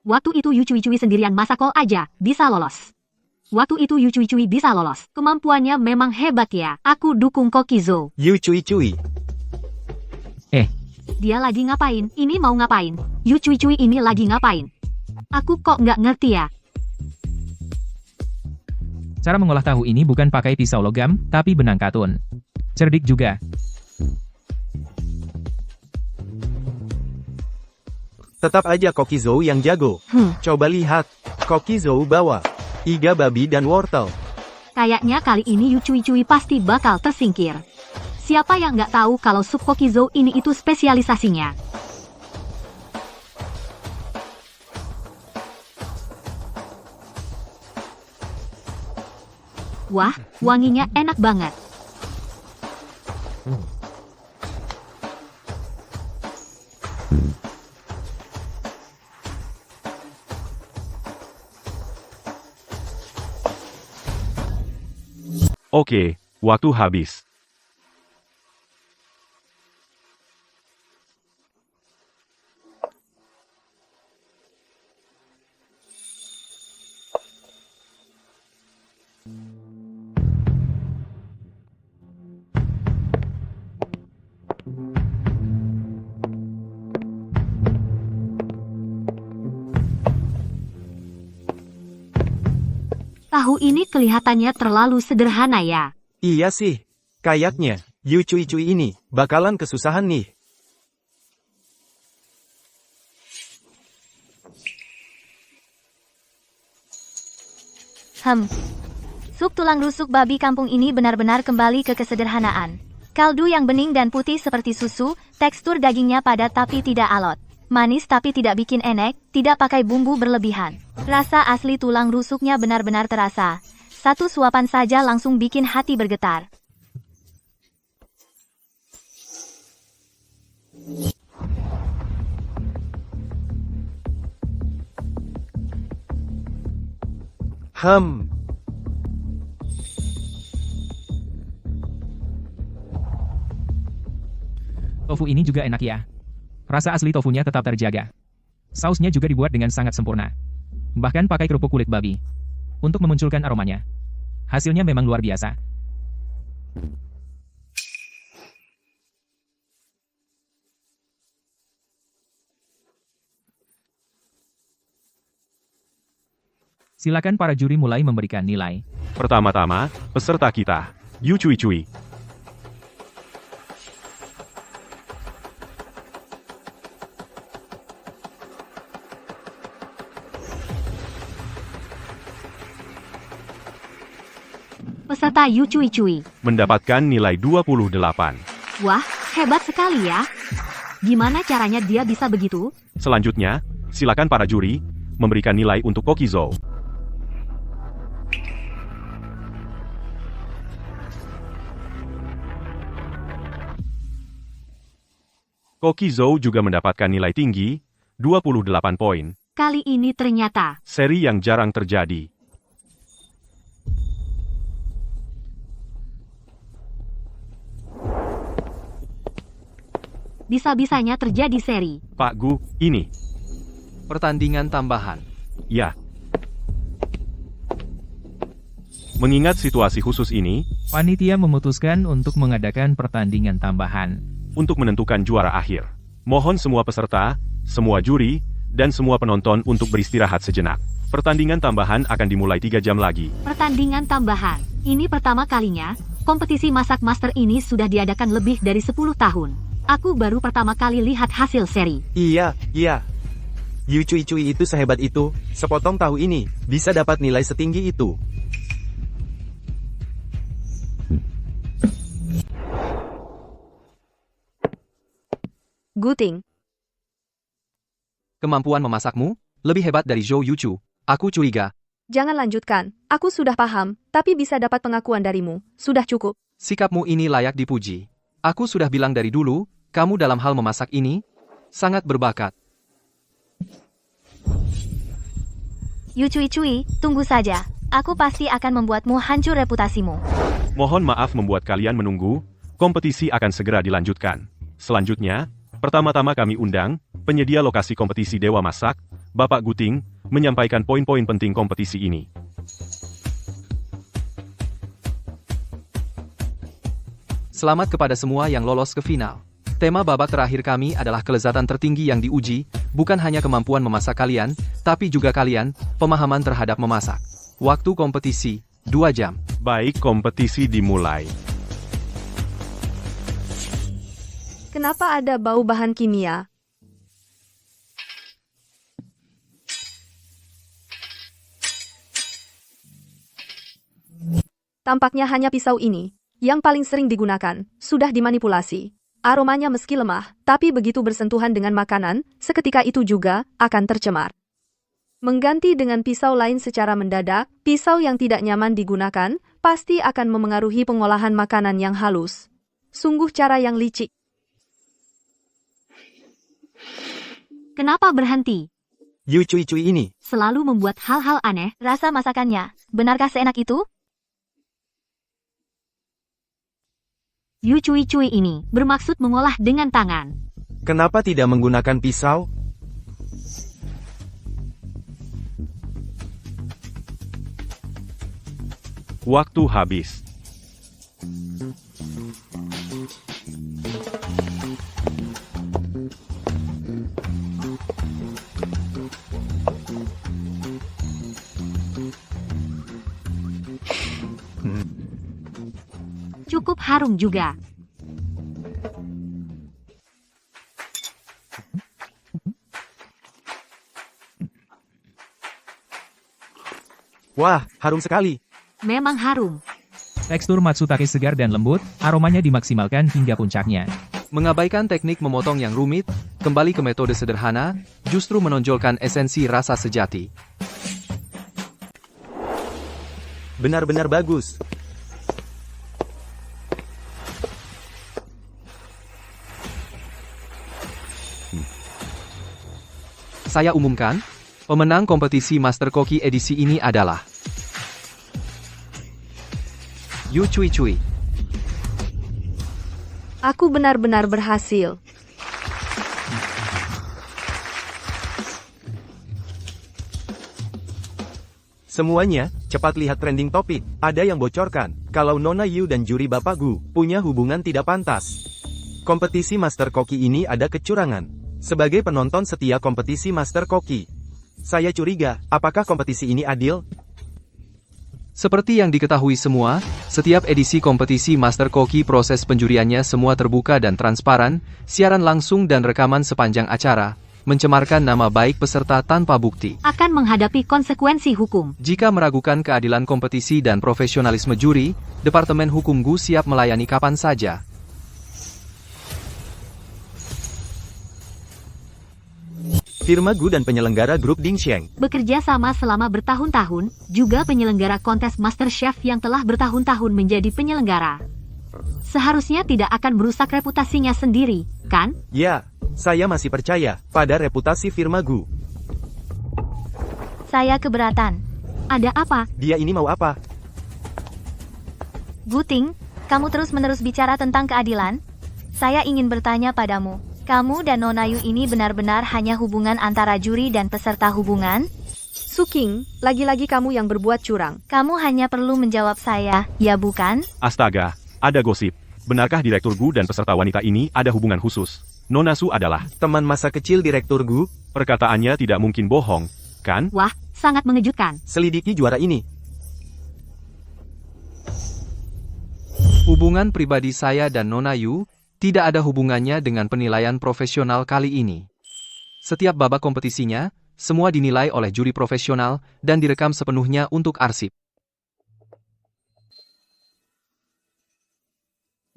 Waktu itu Yu Cui sendirian masak kol aja, bisa lolos. Waktu itu Yu Cui bisa lolos. Kemampuannya memang hebat ya. Aku dukung Kokizo. Yu Cui. Dia lagi ngapain? Ini mau ngapain? Yu Cui ini lagi ngapain? Aku kok nggak ngerti ya. Cara mengolah tahu ini bukan pakai pisau logam, tapi benang katun. Cerdik juga. Tetap aja Kokizo yang jago. Coba lihat. Kokizo bawa iga babi dan wortel. Kayaknya kali ini Yu Cui pasti bakal tersingkir. Siapa yang nggak tahu kalau sup Kokizo ini itu spesialisasinya? Wah, wanginya enak banget. Oke, waktu habis. Tahu ini kelihatannya terlalu sederhana ya. Iya sih. Kayaknya, Yu Cui-Cui ini bakalan kesusahan nih. Sup tulang rusuk babi kampung ini benar-benar kembali ke kesederhanaan. Kaldu yang bening dan putih seperti susu, tekstur dagingnya padat tapi tidak alot. Manis tapi tidak bikin enek, tidak pakai bumbu berlebihan. Rasa asli tulang rusuknya benar-benar terasa. Satu suapan saja langsung bikin hati bergetar. Tofu ini juga enak ya. Rasa asli tofunya tetap terjaga. Sausnya juga dibuat dengan sangat sempurna. Bahkan pakai kerupuk kulit babi. Untuk memunculkan aromanya. Hasilnya memang luar biasa. Silakan para juri mulai memberikan nilai. Pertama-tama, peserta kita, Yu Cui-Cui. Peserta Yu Cui-Cui. Mendapatkan nilai 28. Wah, hebat sekali ya. Gimana caranya dia bisa begitu? Selanjutnya, silakan para juri memberikan nilai untuk Kokizo. Kokizo juga mendapatkan nilai tinggi, 28 poin. Kali ini ternyata Seri yang jarang terjadi. bisa-bisanya terjadi seri. Pak Gu, ini. Pertandingan tambahan. Ya. Mengingat situasi khusus ini, Panitia memutuskan untuk mengadakan pertandingan tambahan. untuk menentukan juara akhir. Mohon semua peserta, semua juri, dan semua penonton untuk beristirahat sejenak. Pertandingan tambahan akan dimulai 3 jam lagi. Pertandingan tambahan. Ini pertama kalinya, kompetisi masak master ini sudah diadakan lebih dari 10 tahun. Aku baru pertama kali lihat hasil seri. Iya. Yu Cui-Cui itu sehebat itu, sepotong tahu ini, bisa dapat nilai setinggi itu. Guting. Kemampuan memasakmu lebih hebat dari Zhou Yuchu. Aku curiga. Jangan lanjutkan, aku sudah paham, tapi bisa dapat pengakuan darimu, sudah cukup. Sikapmu ini layak dipuji. Aku sudah bilang dari dulu, kamu dalam hal memasak ini sangat berbakat. Yu Cui-Cui, tunggu saja. Aku pasti akan membuatmu hancur reputasimu. Mohon maaf membuat kalian menunggu, kompetisi akan segera dilanjutkan. Selanjutnya, pertama-tama kami undang, penyedia lokasi kompetisi Dewa Masak, Bapak Guting, menyampaikan poin-poin penting kompetisi ini. Selamat kepada semua yang lolos ke final. Tema babak terakhir kami adalah kelezatan tertinggi yang diuji, bukan hanya kemampuan memasak kalian, tapi juga kalian, pemahaman terhadap memasak. Waktu kompetisi, 2 jam. Baik, kompetisi dimulai. Kenapa ada bau bahan kimia? Tampaknya hanya pisau ini. yang paling sering digunakan, sudah dimanipulasi. Aromanya meski lemah, tapi begitu bersentuhan dengan makanan, seketika itu juga akan tercemar. Mengganti dengan pisau lain secara mendadak, pisau yang tidak nyaman digunakan, pasti akan memengaruhi pengolahan makanan yang halus. Sungguh cara yang licik. Kenapa berhenti? Yu Cui-Cui ini. Selalu membuat hal-hal aneh. Rasa masakannya, benarkah seenak itu? Yu Cui-Cui ini bermaksud mengolah dengan tangan. Kenapa tidak menggunakan pisau? Waktu habis. Cukup harum juga. Wah, harum sekali. Memang harum. Tekstur matsutake segar dan lembut, aromanya dimaksimalkan hingga puncaknya. Mengabaikan teknik memotong yang rumit, kembali ke metode sederhana, justru menonjolkan esensi rasa sejati. Benar-benar bagus. Saya umumkan, pemenang kompetisi Master Koki edisi ini adalah Yu Cui-Cui. Aku benar-benar berhasil. Semuanya, cepat lihat trending topik. Ada yang bocorkan, kalau Nona Yu dan juri Bapak Gu punya hubungan tidak pantas. Kompetisi Master Koki ini ada kecurangan. Sebagai penonton setia kompetisi Master Koki, saya curiga, apakah kompetisi ini adil? Seperti yang diketahui semua, setiap edisi kompetisi Master Koki proses penjuriannya semua terbuka dan transparan, siaran langsung dan rekaman sepanjang acara, mencemarkan nama baik peserta tanpa bukti. Akan menghadapi konsekuensi hukum. Jika meragukan keadilan kompetisi dan profesionalisme juri, Departemen Hukum Gu siap melayani kapan saja. Firma Gu dan penyelenggara grup Dingsheng Bekerja sama selama bertahun-tahun, juga penyelenggara kontes Master Chef yang telah bertahun-tahun menjadi penyelenggara. Seharusnya tidak akan merusak reputasinya sendiri, kan? Ya, saya masih percaya pada reputasi firma Gu. Saya keberatan. Ada apa? Dia ini mau apa? Guting, kamu terus-menerus bicara tentang keadilan? Saya ingin bertanya padamu. Kamu dan Nona Yu ini benar-benar hanya hubungan antara juri dan peserta hubungan? Suking, lagi-lagi kamu yang berbuat curang. Kamu hanya perlu menjawab saya, ya bukan? Astaga, ada gosip. Benarkah Direktur Gu dan peserta wanita ini ada hubungan khusus? Nona Su adalah Teman masa kecil Direktur Gu? perkataannya tidak mungkin bohong, kan? Wah, sangat mengejutkan. Selidiki juara ini. Hubungan pribadi saya dan Nona Yu tidak ada hubungannya dengan penilaian profesional kali ini. Setiap babak kompetisinya, semua dinilai oleh juri profesional dan direkam sepenuhnya untuk arsip.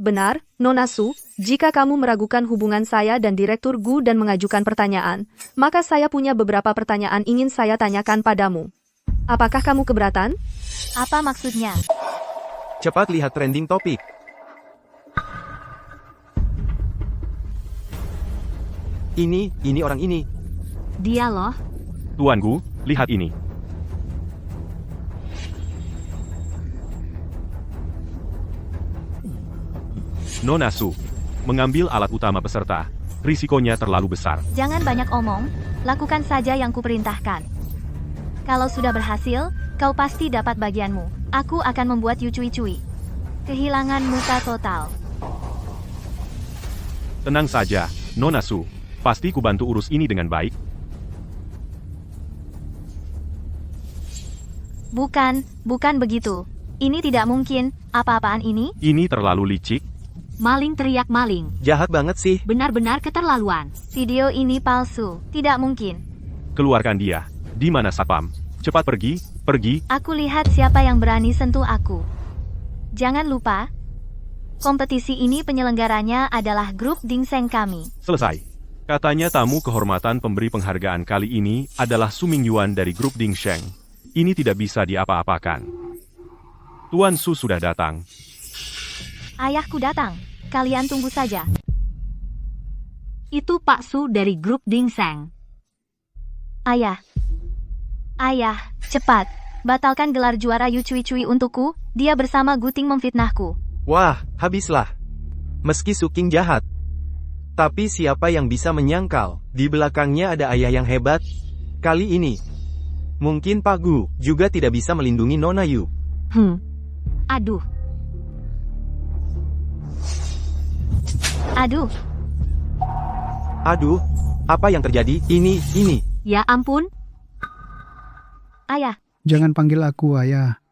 Benar, Nona Su, jika kamu meragukan hubungan saya dan Direktur Gu dan mengajukan pertanyaan, maka saya punya beberapa pertanyaan ingin saya tanyakan padamu. Apakah kamu keberatan? Apa maksudnya? Cepat lihat trending topik. Ini orang ini. Dia loh. Tuan Gu, lihat ini. Nona Su, mengambil alat utama peserta. Risikonya terlalu besar. Jangan banyak omong, lakukan saja yang kuperintahkan. Kalau sudah berhasil, kau pasti dapat bagianmu. Aku akan membuat Yu Cui-Cui kehilangan muka total. Tenang saja, Nona Su. Pasti ku bantu urus ini dengan baik. Bukan begitu. Ini tidak mungkin. Apa-apaan ini? Ini terlalu licik. Maling teriak maling. Jahat banget sih. Benar-benar keterlaluan. Video ini palsu. Tidak mungkin. Keluarkan dia. Di mana Satpam? Cepat pergi, pergi. Aku lihat siapa yang berani sentuh aku. Jangan lupa, Kompetisi ini penyelenggaranya adalah grup Dingseng kami. Selesai. Katanya tamu kehormatan pemberi penghargaan kali ini adalah Su Mingyuan dari grup Dingsheng. Ini tidak bisa diapa-apakan. Tuan Su sudah datang. Ayahku datang. Kalian tunggu saja. Itu Pak Su dari grup Dingseng. Ayah. Ayah, cepat. Batalkan gelar juara Yu Cui Cui untukku. Dia bersama Guting memfitnahku. Wah, habislah. Meski Suking jahat. Tapi siapa yang bisa menyangkal, di belakangnya ada ayah yang hebat. Kali ini, mungkin Pak Gu juga tidak bisa melindungi Nona Yu. Aduh. Aduh, Aduh, apa yang terjadi? Ini. Ya ampun. ayah. Jangan panggil aku ayah.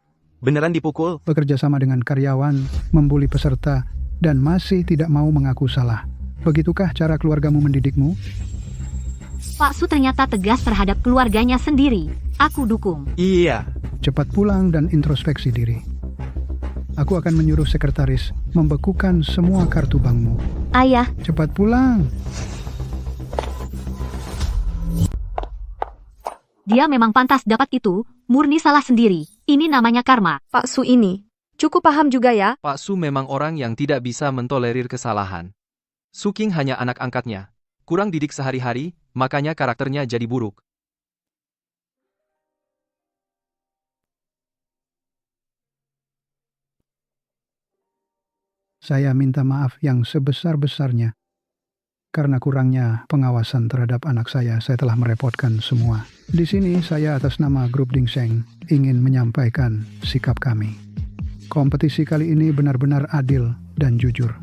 Beneran dipukul? Bekerja sama dengan karyawan, membuli peserta, dan masih tidak mau mengaku salah. Begitukah cara keluargamu mendidikmu? Pak Su ternyata tegas terhadap keluarganya sendiri. Aku dukung. Iya. Cepat pulang dan introspeksi diri. Aku akan menyuruh sekretaris membekukan semua kartu bankmu. Ayah, Cepat pulang. Dia memang pantas dapat itu, murni salah sendiri. Ini namanya karma. Pak Su ini. Cukup paham juga ya. Pak Su memang orang yang tidak bisa mentolerir kesalahan. Suking hanya anak angkatnya. Kurang didik sehari-hari, makanya karakternya jadi buruk. Saya minta maaf yang sebesar-besarnya. Karena kurangnya pengawasan terhadap anak saya telah merepotkan semua. Di sini saya atas nama grup Dingseng ingin menyampaikan sikap kami. Kompetisi kali ini benar-benar adil dan jujur.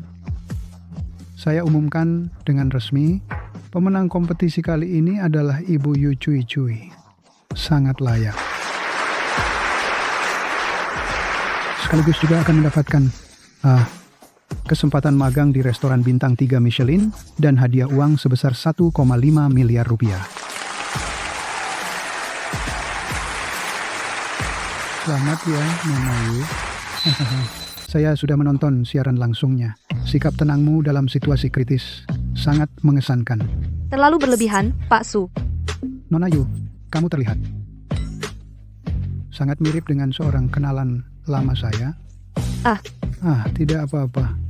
Saya umumkan dengan resmi, pemenang kompetisi kali ini adalah Ibu Yu Cui Cui. Sangat layak. Sekaligus juga akan mendapatkan kesempatan magang di restoran bintang 3 Michelin dan hadiah uang sebesar 1,5 miliar rupiah. Selamat ya, Nona Yu. Saya sudah menonton siaran langsungnya. Sikap tenangmu dalam situasi kritis sangat mengesankan. Terlalu berlebihan, Pak Su. Nona Yu, kamu terlihat sangat mirip dengan seorang kenalan lama saya. Tidak apa-apa.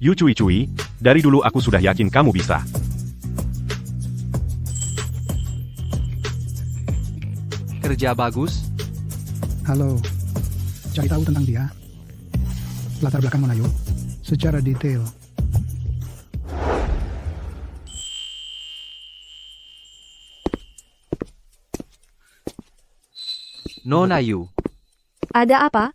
Yu Cui Cui, dari dulu aku sudah yakin kamu bisa. Kerja bagus. Halo, cari tahu tentang dia. Latar belakang Nona Yu secara detail. Nona Yu. Ada apa?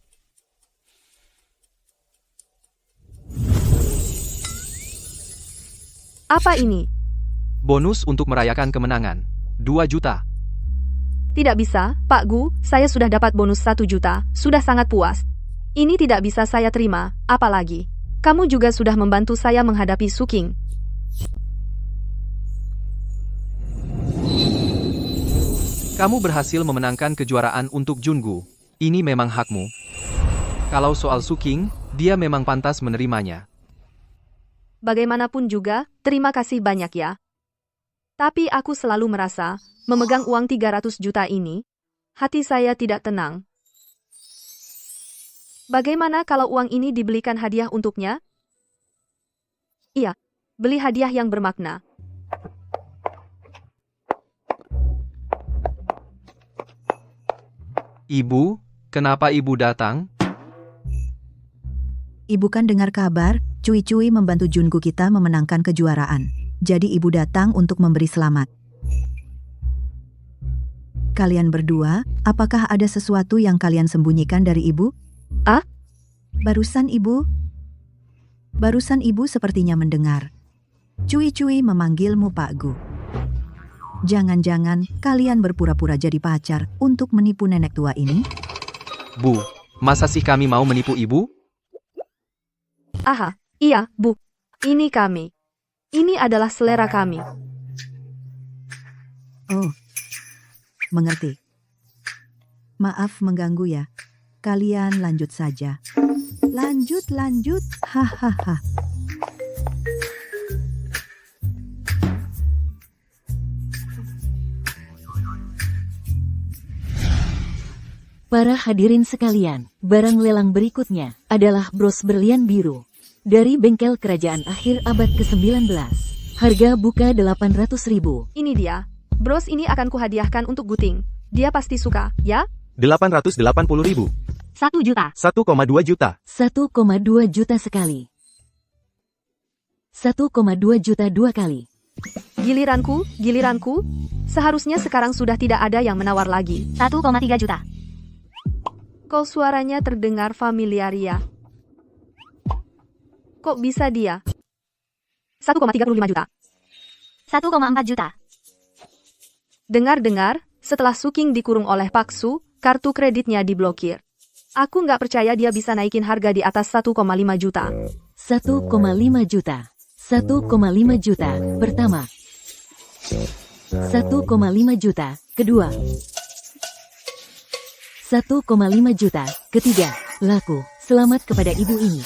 Apa ini? Bonus untuk merayakan kemenangan. 2 juta. Tidak bisa, Pak Gu, saya sudah dapat bonus 1 juta, sudah sangat puas. Ini tidak bisa saya terima, apalagi. Kamu juga sudah membantu saya menghadapi Suking. Kamu berhasil memenangkan kejuaraan untuk Jungu. Ini memang hakmu. Kalau soal Suking, dia memang pantas menerimanya. Bagaimanapun juga, terima kasih banyak ya. Tapi aku selalu merasa, memegang uang 300 juta ini, hati saya tidak tenang. Bagaimana kalau uang ini dibelikan hadiah untuknya? Iya, beli hadiah yang bermakna. Ibu, kenapa ibu datang? Ibu kan dengar kabar, Cui Cui membantu Jungu kita memenangkan kejuaraan. Jadi ibu datang untuk memberi selamat. Kalian berdua, apakah ada sesuatu yang kalian sembunyikan dari ibu? Barusan ibu sepertinya mendengar. Cui Cui memanggilmu Pak Gu. Jangan-jangan kalian berpura-pura jadi pacar untuk menipu nenek tua ini? Bu, masa sih kami mau menipu ibu? Aha, iya, Bu. Ini kami. Ini adalah selera kami. Oh, mengerti. Maaf mengganggu ya. Kalian lanjut saja. Lanjut, hahaha. Para hadirin sekalian, barang lelang berikutnya adalah bros berlian biru. Dari bengkel kerajaan akhir abad ke-19. Harga buka 800.000. Ini dia. Bros ini akan kuhadiahkan untuk Guting. Dia pasti suka, ya? 880.000. 1 juta. 1,2 juta. 1,2 juta sekali. 1,2 juta 2 kali. Giliranku. Seharusnya sekarang sudah tidak ada yang menawar lagi. 1,3 juta. Kok suaranya terdengar familiar ya? Kok bisa dia? 1,35 juta. 1,4 juta. Dengar-dengar, setelah Suking dikurung oleh Pak Su, kartu kreditnya diblokir. Aku nggak percaya dia bisa naikin harga di atas 1,5 juta. 1,5 juta. 1,5 juta. Pertama. 1,5 juta. Kedua. 1,5 juta. Ketiga. Laku. Selamat kepada ibu ini.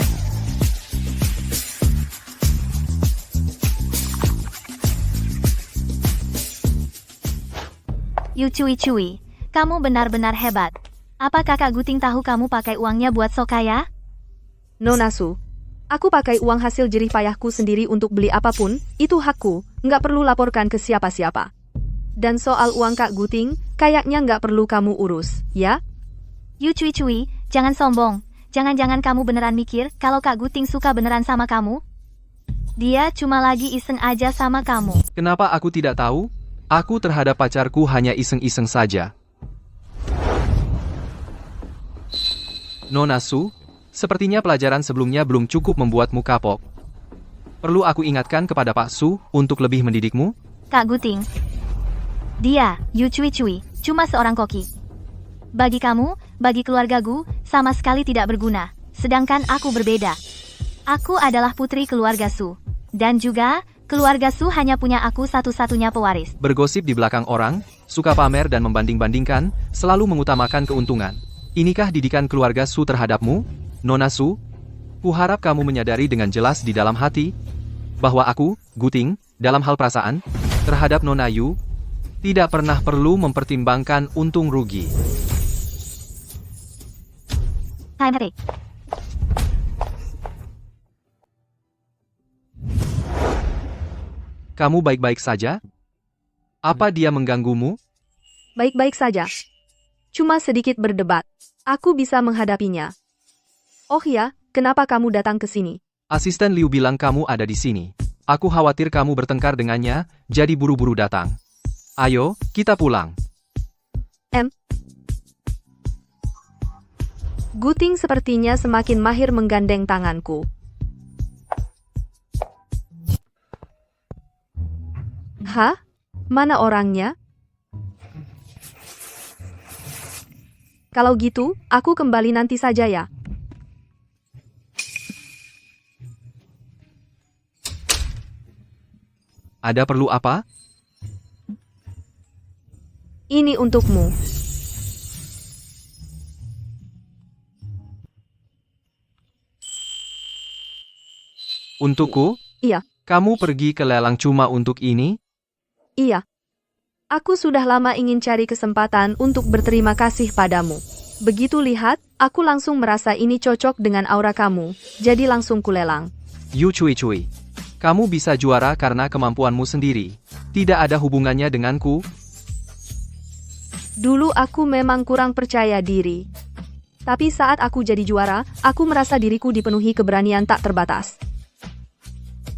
Yu Cui, kamu benar-benar hebat. Apa kakak Guting tahu kamu pakai uangnya buat sokaya? Nona Su, aku pakai uang hasil jerih payahku sendiri untuk beli apapun, itu hakku, nggak perlu laporkan ke siapa-siapa. Dan soal uang Kak Guting, kayaknya nggak perlu kamu urus, ya? Yu Cui, jangan sombong. Jangan-jangan kamu beneran mikir kalau Kak Guting suka beneran sama kamu? Dia cuma lagi iseng aja sama kamu. Kenapa aku tidak tahu? Aku terhadap pacarku hanya iseng-iseng saja. Nona Su, sepertinya pelajaran sebelumnya belum cukup membuatmu kapok. Perlu aku ingatkan kepada Pak Su untuk lebih mendidikmu? Kak Guting. Dia, Yu Cui, cuma seorang koki. Bagi kamu, bagi keluargaku, sama sekali tidak berguna. Sedangkan aku berbeda. Aku adalah putri keluarga Su. Dan juga, keluarga Su hanya punya aku satu-satunya pewaris. Bergosip di belakang orang, suka pamer dan membanding-bandingkan, selalu mengutamakan keuntungan. Inikah didikan keluarga Su terhadapmu, Nona Su? Kuharap kamu menyadari dengan jelas di dalam hati, bahwa aku, Guting, dalam hal perasaan, terhadap Nona Yu, tidak pernah perlu mempertimbangkan untung rugi. Time Epic. Kamu baik-baik saja? Apa dia mengganggumu? Baik-baik saja. Cuma sedikit berdebat. Aku bisa menghadapinya. Oh ya, kenapa kamu datang ke sini? Asisten Liu bilang kamu ada di sini. Aku khawatir kamu bertengkar dengannya, jadi buru-buru datang. Ayo, kita pulang. Guting sepertinya semakin mahir menggandeng tanganku. Hah? Mana orangnya? Kalau gitu, aku kembali nanti saja ya. Ada perlu apa? Ini untukmu. Untukku? Iya. Kamu pergi ke lelang cuma untuk ini? Iya. Aku sudah lama ingin cari kesempatan untuk berterima kasih padamu. Begitu lihat, aku langsung merasa ini cocok dengan aura kamu, jadi langsung kulelang. Yu Cui, kamu bisa juara karena kemampuanmu sendiri. Tidak ada hubungannya denganku. Dulu aku memang kurang percaya diri. Tapi saat aku jadi juara, aku merasa diriku dipenuhi keberanian tak terbatas.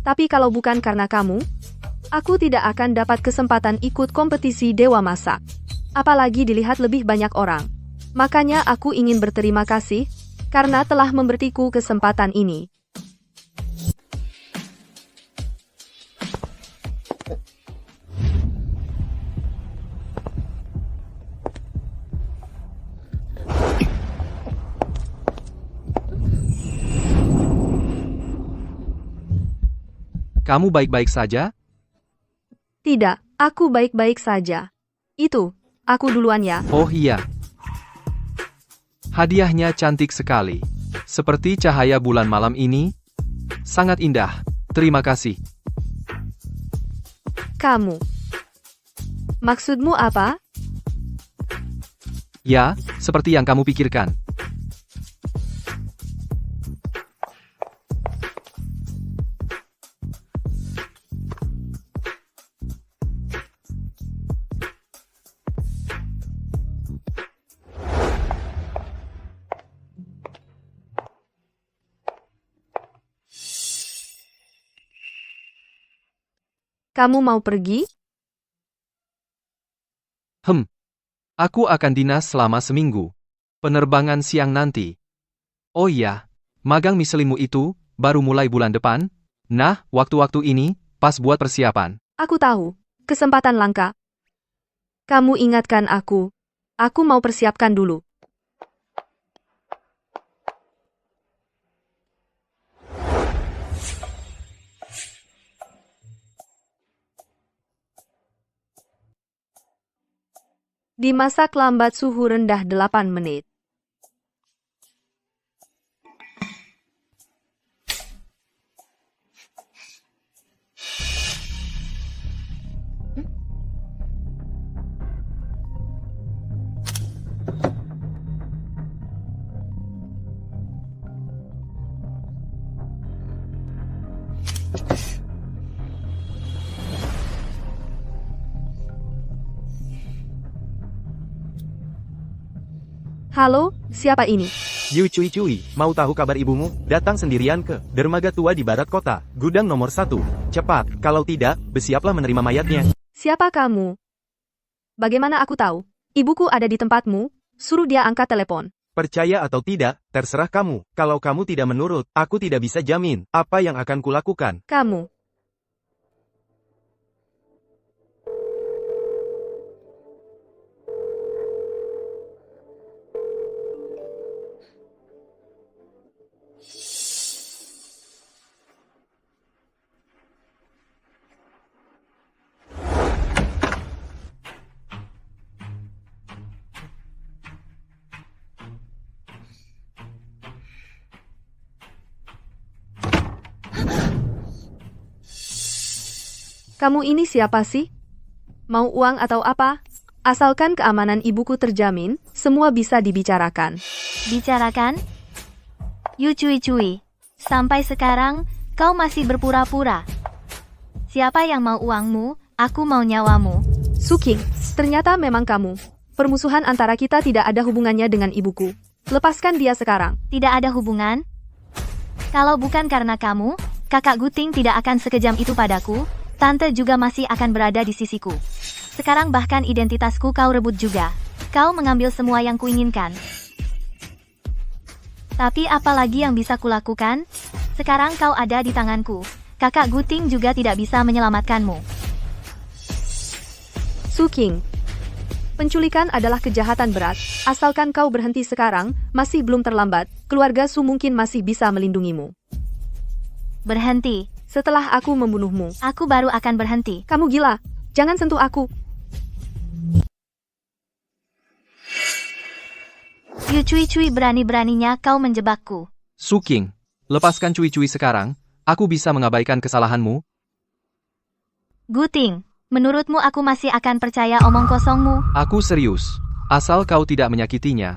Tapi kalau bukan karena kamu, aku tidak akan dapat kesempatan ikut kompetisi Dewa Masak. Apalagi dilihat lebih banyak orang. Makanya aku ingin berterima kasih, karena telah memberiku kesempatan ini. Kamu baik-baik saja? Tidak, aku baik-baik saja. Itu, aku duluan ya. Oh iya. Hadiahnya cantik sekali. Seperti cahaya bulan malam ini. Sangat indah. Terima kasih. Kamu. Maksudmu apa? Ya, seperti yang kamu pikirkan. Kamu mau pergi? Aku akan dinas selama seminggu. Penerbangan siang nanti. Oh iya, magang Michelinmu itu baru mulai bulan depan. Nah, waktu-waktu ini pas buat persiapan. Aku tahu. Kesempatan langka. Kamu ingatkan aku. Aku mau persiapkan dulu. Dimasak lambat suhu rendah 8 menit. Halo, siapa ini? Yu Cui Cui, mau tahu kabar ibumu? Datang sendirian ke dermaga tua di barat kota, gudang nomor 1. Cepat, kalau tidak, bersiaplah menerima mayatnya. Siapa kamu? Bagaimana aku tahu? Ibuku ada di tempatmu, suruh dia angkat telepon. Percaya atau tidak, terserah kamu. Kalau kamu tidak menurut, aku tidak bisa jamin apa yang akan kulakukan. Kamu. Kamu ini siapa sih? Mau uang atau apa? Asalkan keamanan ibuku terjamin, semua bisa dibicarakan. Bicarakan? Yu Cui Cui, sampai sekarang, kau masih berpura-pura. Siapa yang mau uangmu, aku mau nyawamu. Suking, ternyata memang kamu. Permusuhan antara kita tidak ada hubungannya dengan ibuku. Lepaskan dia sekarang. Tidak ada hubungan? Kalau bukan karena kamu, kakak Guting tidak akan sekejam itu padaku. Tante juga masih akan berada di sisiku. Sekarang bahkan identitasku kau rebut juga. Kau mengambil semua yang kuinginkan. Tapi apa lagi yang bisa kulakukan? Sekarang kau ada di tanganku. Kakak Guting juga tidak bisa menyelamatkanmu. Suking, penculikan adalah kejahatan berat. Asalkan kau berhenti sekarang, masih belum terlambat. Keluarga Su mungkin masih bisa melindungimu. Berhenti. Setelah aku membunuhmu, aku baru akan berhenti. Kamu gila. Jangan sentuh aku. Yu Cui Cui, berani-beraninya kau menjebakku. Suking, lepaskan Cui Cui sekarang. Aku bisa mengabaikan kesalahanmu. Guting, menurutmu aku masih akan percaya omong kosongmu? Aku serius. Asal kau tidak menyakitinya,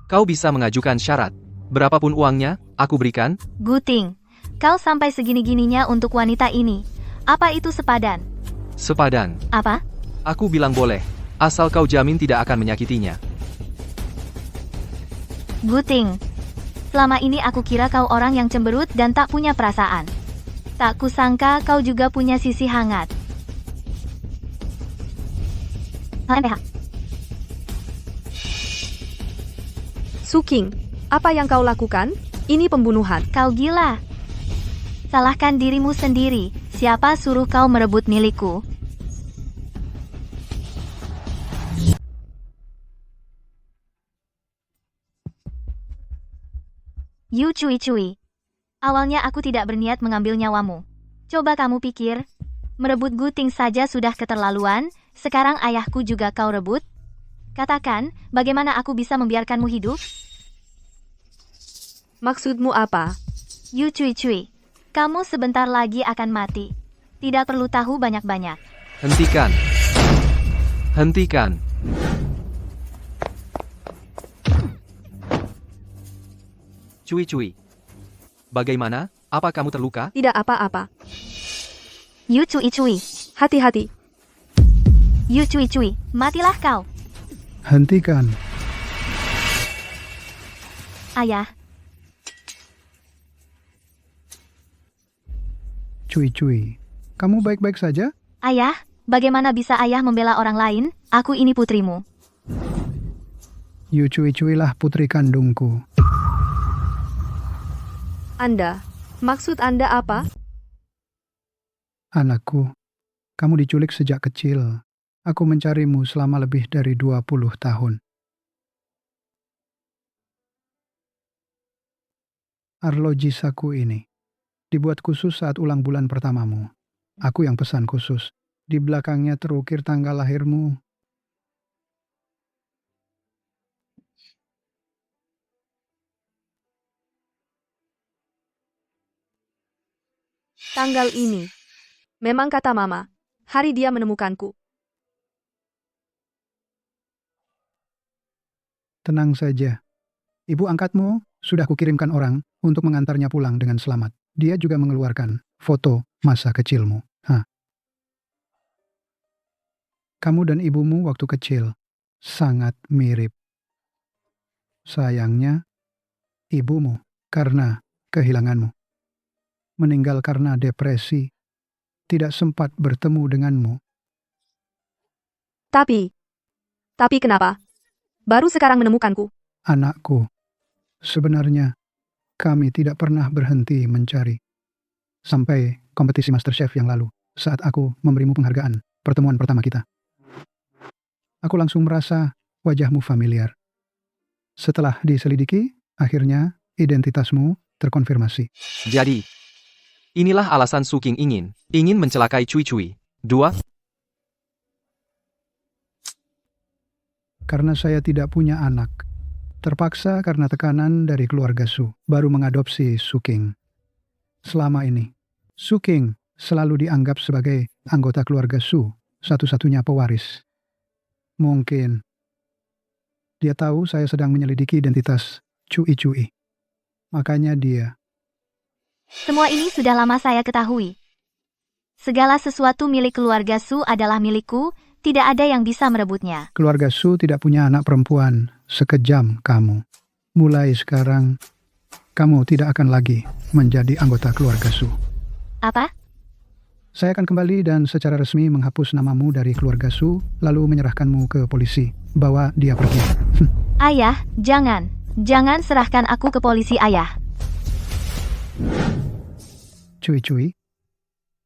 kau bisa mengajukan syarat. Berapapun uangnya, aku berikan. Guting, kau sampai segini-gininya untuk wanita ini. Apa itu sepadan? Sepadan. Apa? Aku bilang boleh, asal kau jamin tidak akan menyakitinya. Guting, selama ini aku kira kau orang yang cemberut dan tak punya perasaan. Tak kusangka kau juga punya sisi hangat. Suking, apa yang kau lakukan? Ini pembunuhan. Kau gila. Salahkan dirimu sendiri. Siapa suruh kau merebut milikku? Yu Cui Cui. Awalnya aku tidak berniat mengambil nyawamu. Coba kamu pikir, merebut Guting saja sudah keterlaluan, sekarang ayahku juga kau rebut? Katakan, bagaimana aku bisa membiarkanmu hidup? Maksudmu apa? Yu Cui Cui, kamu sebentar lagi akan mati. Tidak perlu tahu banyak-banyak. Hentikan. Hentikan. Cui Cui. Bagaimana? Apa kamu terluka? Tidak apa-apa. Yu Cui Cui, Hati-hati. Yu Cui Cui, matilah kau. Hentikan. Ayah, Cui-cui. Kamu baik-baik saja? ayah, bagaimana bisa ayah membela orang lain? Aku ini putrimu. Yu Cui-cui lah putri kandungku. Anda. Maksud Anda apa? Anakku, kamu diculik sejak kecil. Aku mencarimu selama lebih dari 20 tahun. Arloji saku ini dibuat khusus saat ulang bulan pertamamu. Aku yang pesan khusus. Di belakangnya terukir tanggal lahirmu. Tanggal ini. Memang kata Mama. Hari dia menemukanku. Tenang saja. Ibu angkatmu sudah kukirimkan orang untuk mengantarnya pulang dengan selamat. Dia juga mengeluarkan foto masa kecilmu. Kamu dan ibumu waktu kecil sangat mirip. Sayangnya, ibumu karena kehilanganmu meninggal karena depresi, tidak sempat bertemu denganmu. Tapi kenapa? Baru sekarang menemukanku. Anakku, sebenarnya kami tidak pernah berhenti mencari. Sampai kompetisi MasterChef yang lalu, saat aku memberimu penghargaan, pertemuan pertama kita. Aku langsung merasa wajahmu familiar. Setelah diselidiki, akhirnya identitasmu terkonfirmasi. Jadi, inilah alasan Su King ingin mencelakai Cui Cui. 2. Karena saya tidak punya anak. Terpaksa karena tekanan dari keluarga Su, baru mengadopsi Su King. Selama ini, Su King selalu dianggap sebagai anggota keluarga Su, satu-satunya pewaris. Mungkin dia tahu saya sedang menyelidiki identitas Cui Cui. Makanya dia Semua ini sudah lama saya ketahui. Segala sesuatu milik keluarga Su adalah milikku, tidak ada yang bisa merebutnya. Keluarga Su tidak punya anak perempuan sekejam kamu. Mulai sekarang, kamu tidak akan lagi menjadi anggota keluarga Su. Apa? Saya akan kembali dan secara resmi menghapus namamu dari keluarga Su, lalu menyerahkanmu ke polisi. Bawa dia pergi. Ayah, jangan. Jangan serahkan aku ke polisi, ayah. Cui-cui,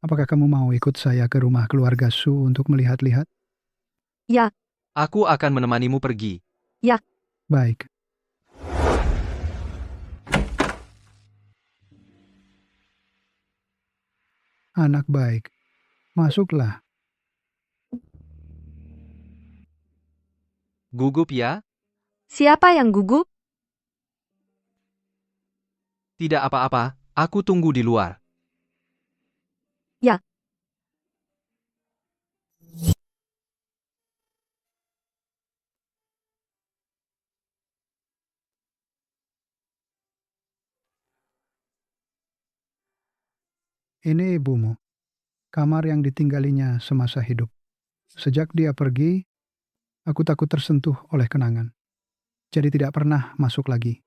apakah kamu mau ikut saya ke rumah keluarga Su untuk melihat-lihat? Ya, Aku akan menemanimu pergi. Baik. Anak baik, masuklah. Gugup ya? siapa yang gugup? Tidak apa-apa, aku tunggu di luar. Ya. Ini ibumu. Kamar yang ditinggalinya semasa hidup. Sejak dia pergi, aku takut tersentuh oleh kenangan. Jadi tidak pernah masuk lagi.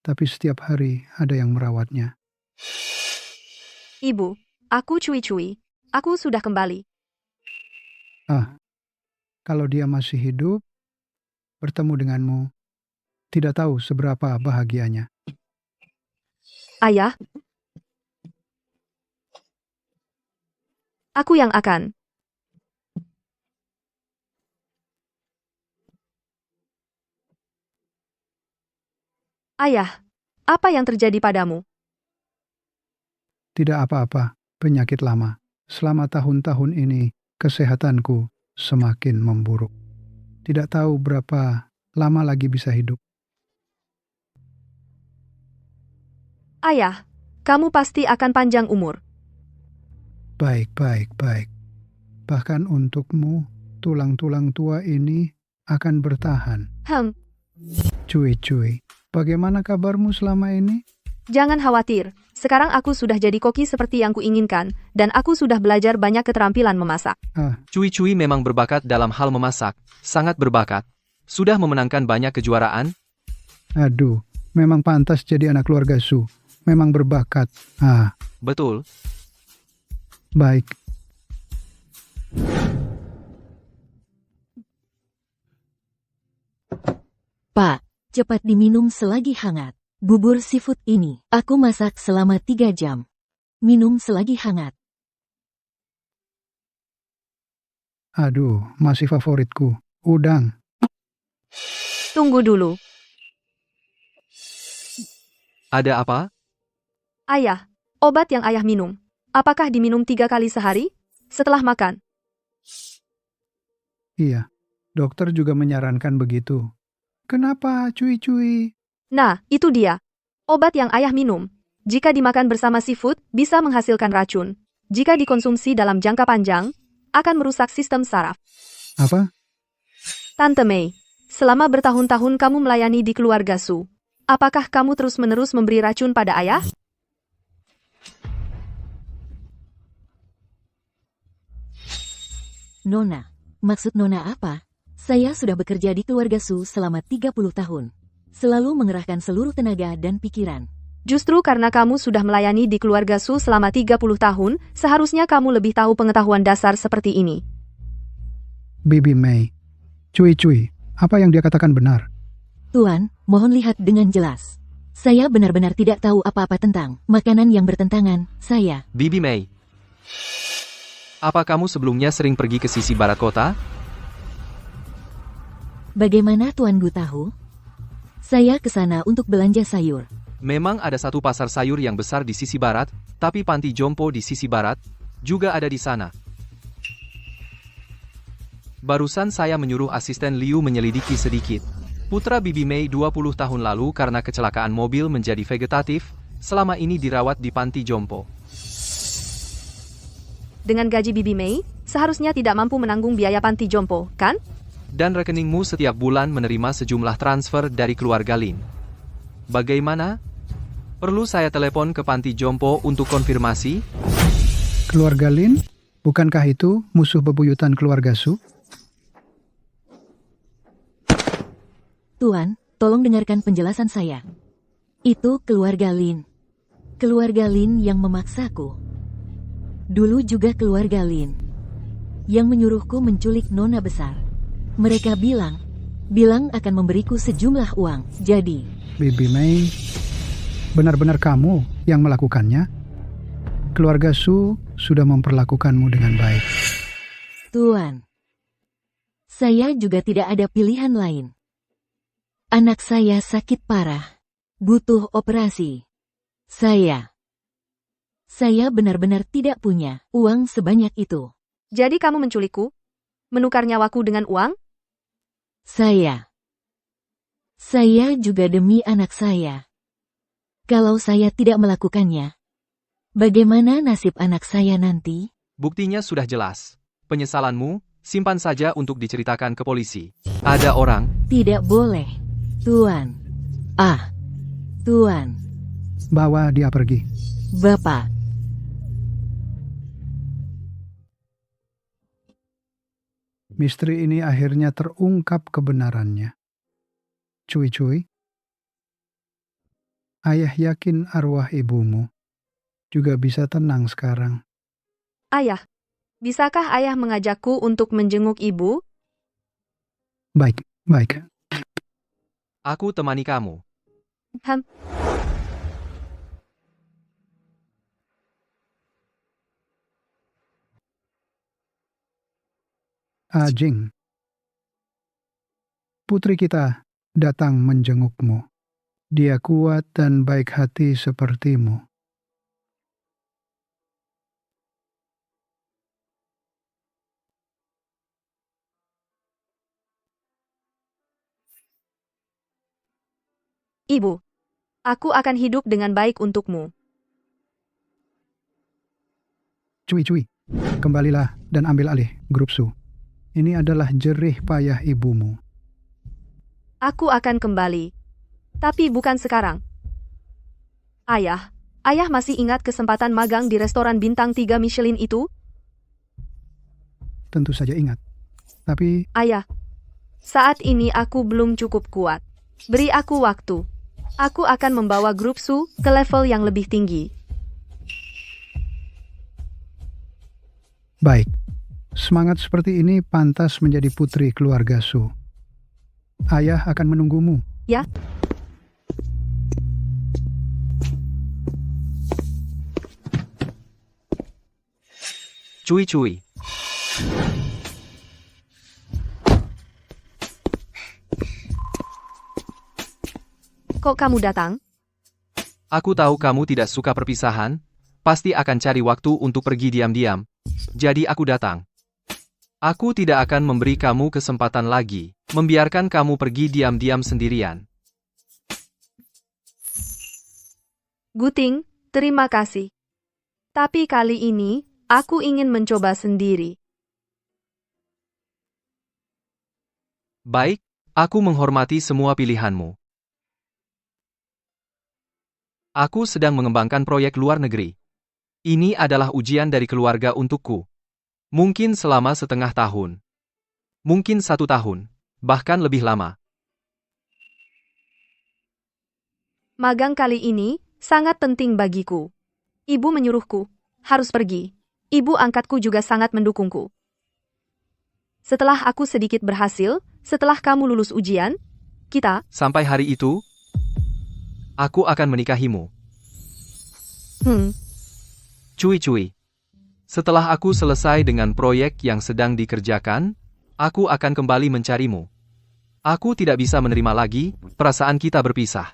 Tapi setiap hari ada yang merawatnya. Ibu, aku Cui-Cui. Aku sudah kembali. Kalau dia masih hidup, bertemu denganmu, tidak tahu seberapa bahagianya. Ayah. Aku yang akan. Ayah, apa yang terjadi padamu? Tidak apa-apa, penyakit lama. Selama tahun-tahun ini, kesehatanku semakin memburuk. Tidak tahu berapa lama lagi bisa hidup. Ayah, kamu pasti akan panjang umur. Baik, baik, baik. Bahkan untukmu, tulang-tulang tua ini akan bertahan. Cuy, bagaimana kabarmu selama ini? Jangan khawatir, sekarang aku sudah jadi koki seperti yang kuinginkan, dan aku sudah belajar banyak keterampilan memasak. Cui memang berbakat dalam hal memasak, sangat berbakat. Sudah memenangkan banyak kejuaraan. Aduh, memang pantas jadi anak keluarga Su. Memang berbakat. Betul. Baik. Pak, cepat diminum selagi hangat. Bubur seafood ini, aku masak selama 3 jam. Minum selagi hangat. Aduh, masih favoritku. Udang. Tunggu dulu. Ada apa? Ayah, obat yang ayah minum. Apakah diminum 3 kali sehari? Setelah makan? Iya, dokter juga menyarankan begitu. Kenapa, cuy? Nah, itu dia. Obat yang ayah minum. Jika dimakan bersama seafood, bisa menghasilkan racun. Jika dikonsumsi dalam jangka panjang, akan merusak sistem saraf. Apa? Tante Mei, selama bertahun-tahun kamu melayani di keluarga Su. Apakah kamu terus-menerus memberi racun pada ayah? Nona, maksud Nona apa? Saya sudah bekerja di keluarga Su selama 30 tahun. Selalu mengerahkan seluruh tenaga dan pikiran. Justru karena kamu sudah melayani di keluarga Su selama 30 tahun, seharusnya kamu lebih tahu pengetahuan dasar seperti ini. Bibi Mei. Cuy, apa yang dia katakan benar? Tuan, mohon lihat dengan jelas. Saya benar-benar tidak tahu apa-apa tentang makanan yang bertentangan, saya. Bibi Mei. Apa kamu sebelumnya sering pergi ke sisi barat kota? Bagaimana Tuan Gu tahu? Saya ke sana untuk belanja sayur. Memang ada satu pasar sayur yang besar di sisi barat, tapi panti jompo di sisi barat juga ada di sana. Barusan saya menyuruh asisten Liu menyelidiki sedikit. Putra Bibi Mei 20 tahun lalu karena kecelakaan mobil menjadi vegetatif, selama ini dirawat di panti jompo. Dengan gaji Bibi Mei, seharusnya tidak mampu menanggung biaya panti jompo, kan? Dan rekeningmu setiap bulan menerima sejumlah transfer dari keluarga Lin. Bagaimana? Perlu saya telepon ke panti jompo untuk konfirmasi? Keluarga Lin? Bukankah itu musuh bebuyutan keluarga Su? Tuan, tolong dengarkan penjelasan saya. Itu keluarga Lin. Keluarga Lin yang memaksaku. Dulu juga keluarga Lin yang menyuruhku menculik nona besar. Mereka bilang akan memberiku sejumlah uang. Jadi, Bibi Mei, benar-benar kamu yang melakukannya? Keluarga Su sudah memperlakukanmu dengan baik. Tuan, saya juga tidak ada pilihan lain. Anak saya sakit parah, butuh operasi. Saya benar-benar tidak punya uang sebanyak itu. Jadi kamu menculikku? Menukar nyawaku dengan uang? Saya juga demi anak saya. Kalau saya tidak melakukannya, bagaimana nasib anak saya nanti? Buktinya sudah jelas. Penyesalanmu, simpan saja untuk diceritakan ke polisi. Ada orang. Tidak boleh, Tuan. Tuan. Bawa dia pergi. Bapak. Misteri ini akhirnya terungkap kebenarannya. Cuy, ayah yakin arwah ibumu juga bisa tenang sekarang. Ayah, bisakah ayah mengajakku untuk menjenguk ibu? Baik. Aku temani kamu. Jing, putri kita datang menjengukmu. Dia kuat dan baik hati sepertimu. Ibu, Aku akan hidup dengan baik untukmu. Cui, kembalilah dan ambil alih grup Su. Ini adalah jerih payah ibumu. Aku akan kembali. Tapi bukan sekarang. Ayah masih ingat kesempatan magang di restoran bintang 3 Michelin itu? Tentu saja ingat. Tapi Ayah, saat ini aku belum cukup kuat. Beri aku waktu. Aku akan membawa grup Su ke level yang lebih tinggi. baik, semangat seperti ini pantas menjadi putri keluarga Su. Ayah akan menunggumu. Ya. Cui. Kok kamu datang? Aku tahu kamu tidak suka perpisahan, pasti akan cari waktu untuk pergi diam-diam. Jadi aku datang. Aku tidak akan memberi kamu kesempatan lagi, membiarkan kamu pergi diam-diam sendirian. Guting, terima kasih. Tapi kali ini, aku ingin mencoba sendiri. Baik, aku menghormati semua pilihanmu. Aku sedang mengembangkan proyek luar negeri. Ini adalah ujian dari keluarga untukku. Mungkin selama setengah tahun. Mungkin 1 tahun. Bahkan lebih lama. Magang kali ini sangat penting bagiku. Ibu menyuruhku harus pergi. Ibu angkatku juga sangat mendukungku. Setelah aku sedikit berhasil, setelah kamu lulus ujian, kita... Sampai hari itu, aku akan menikahimu. Cui. Setelah aku selesai dengan proyek yang sedang dikerjakan, aku akan kembali mencarimu. Aku tidak bisa menerima lagi perasaan kita berpisah.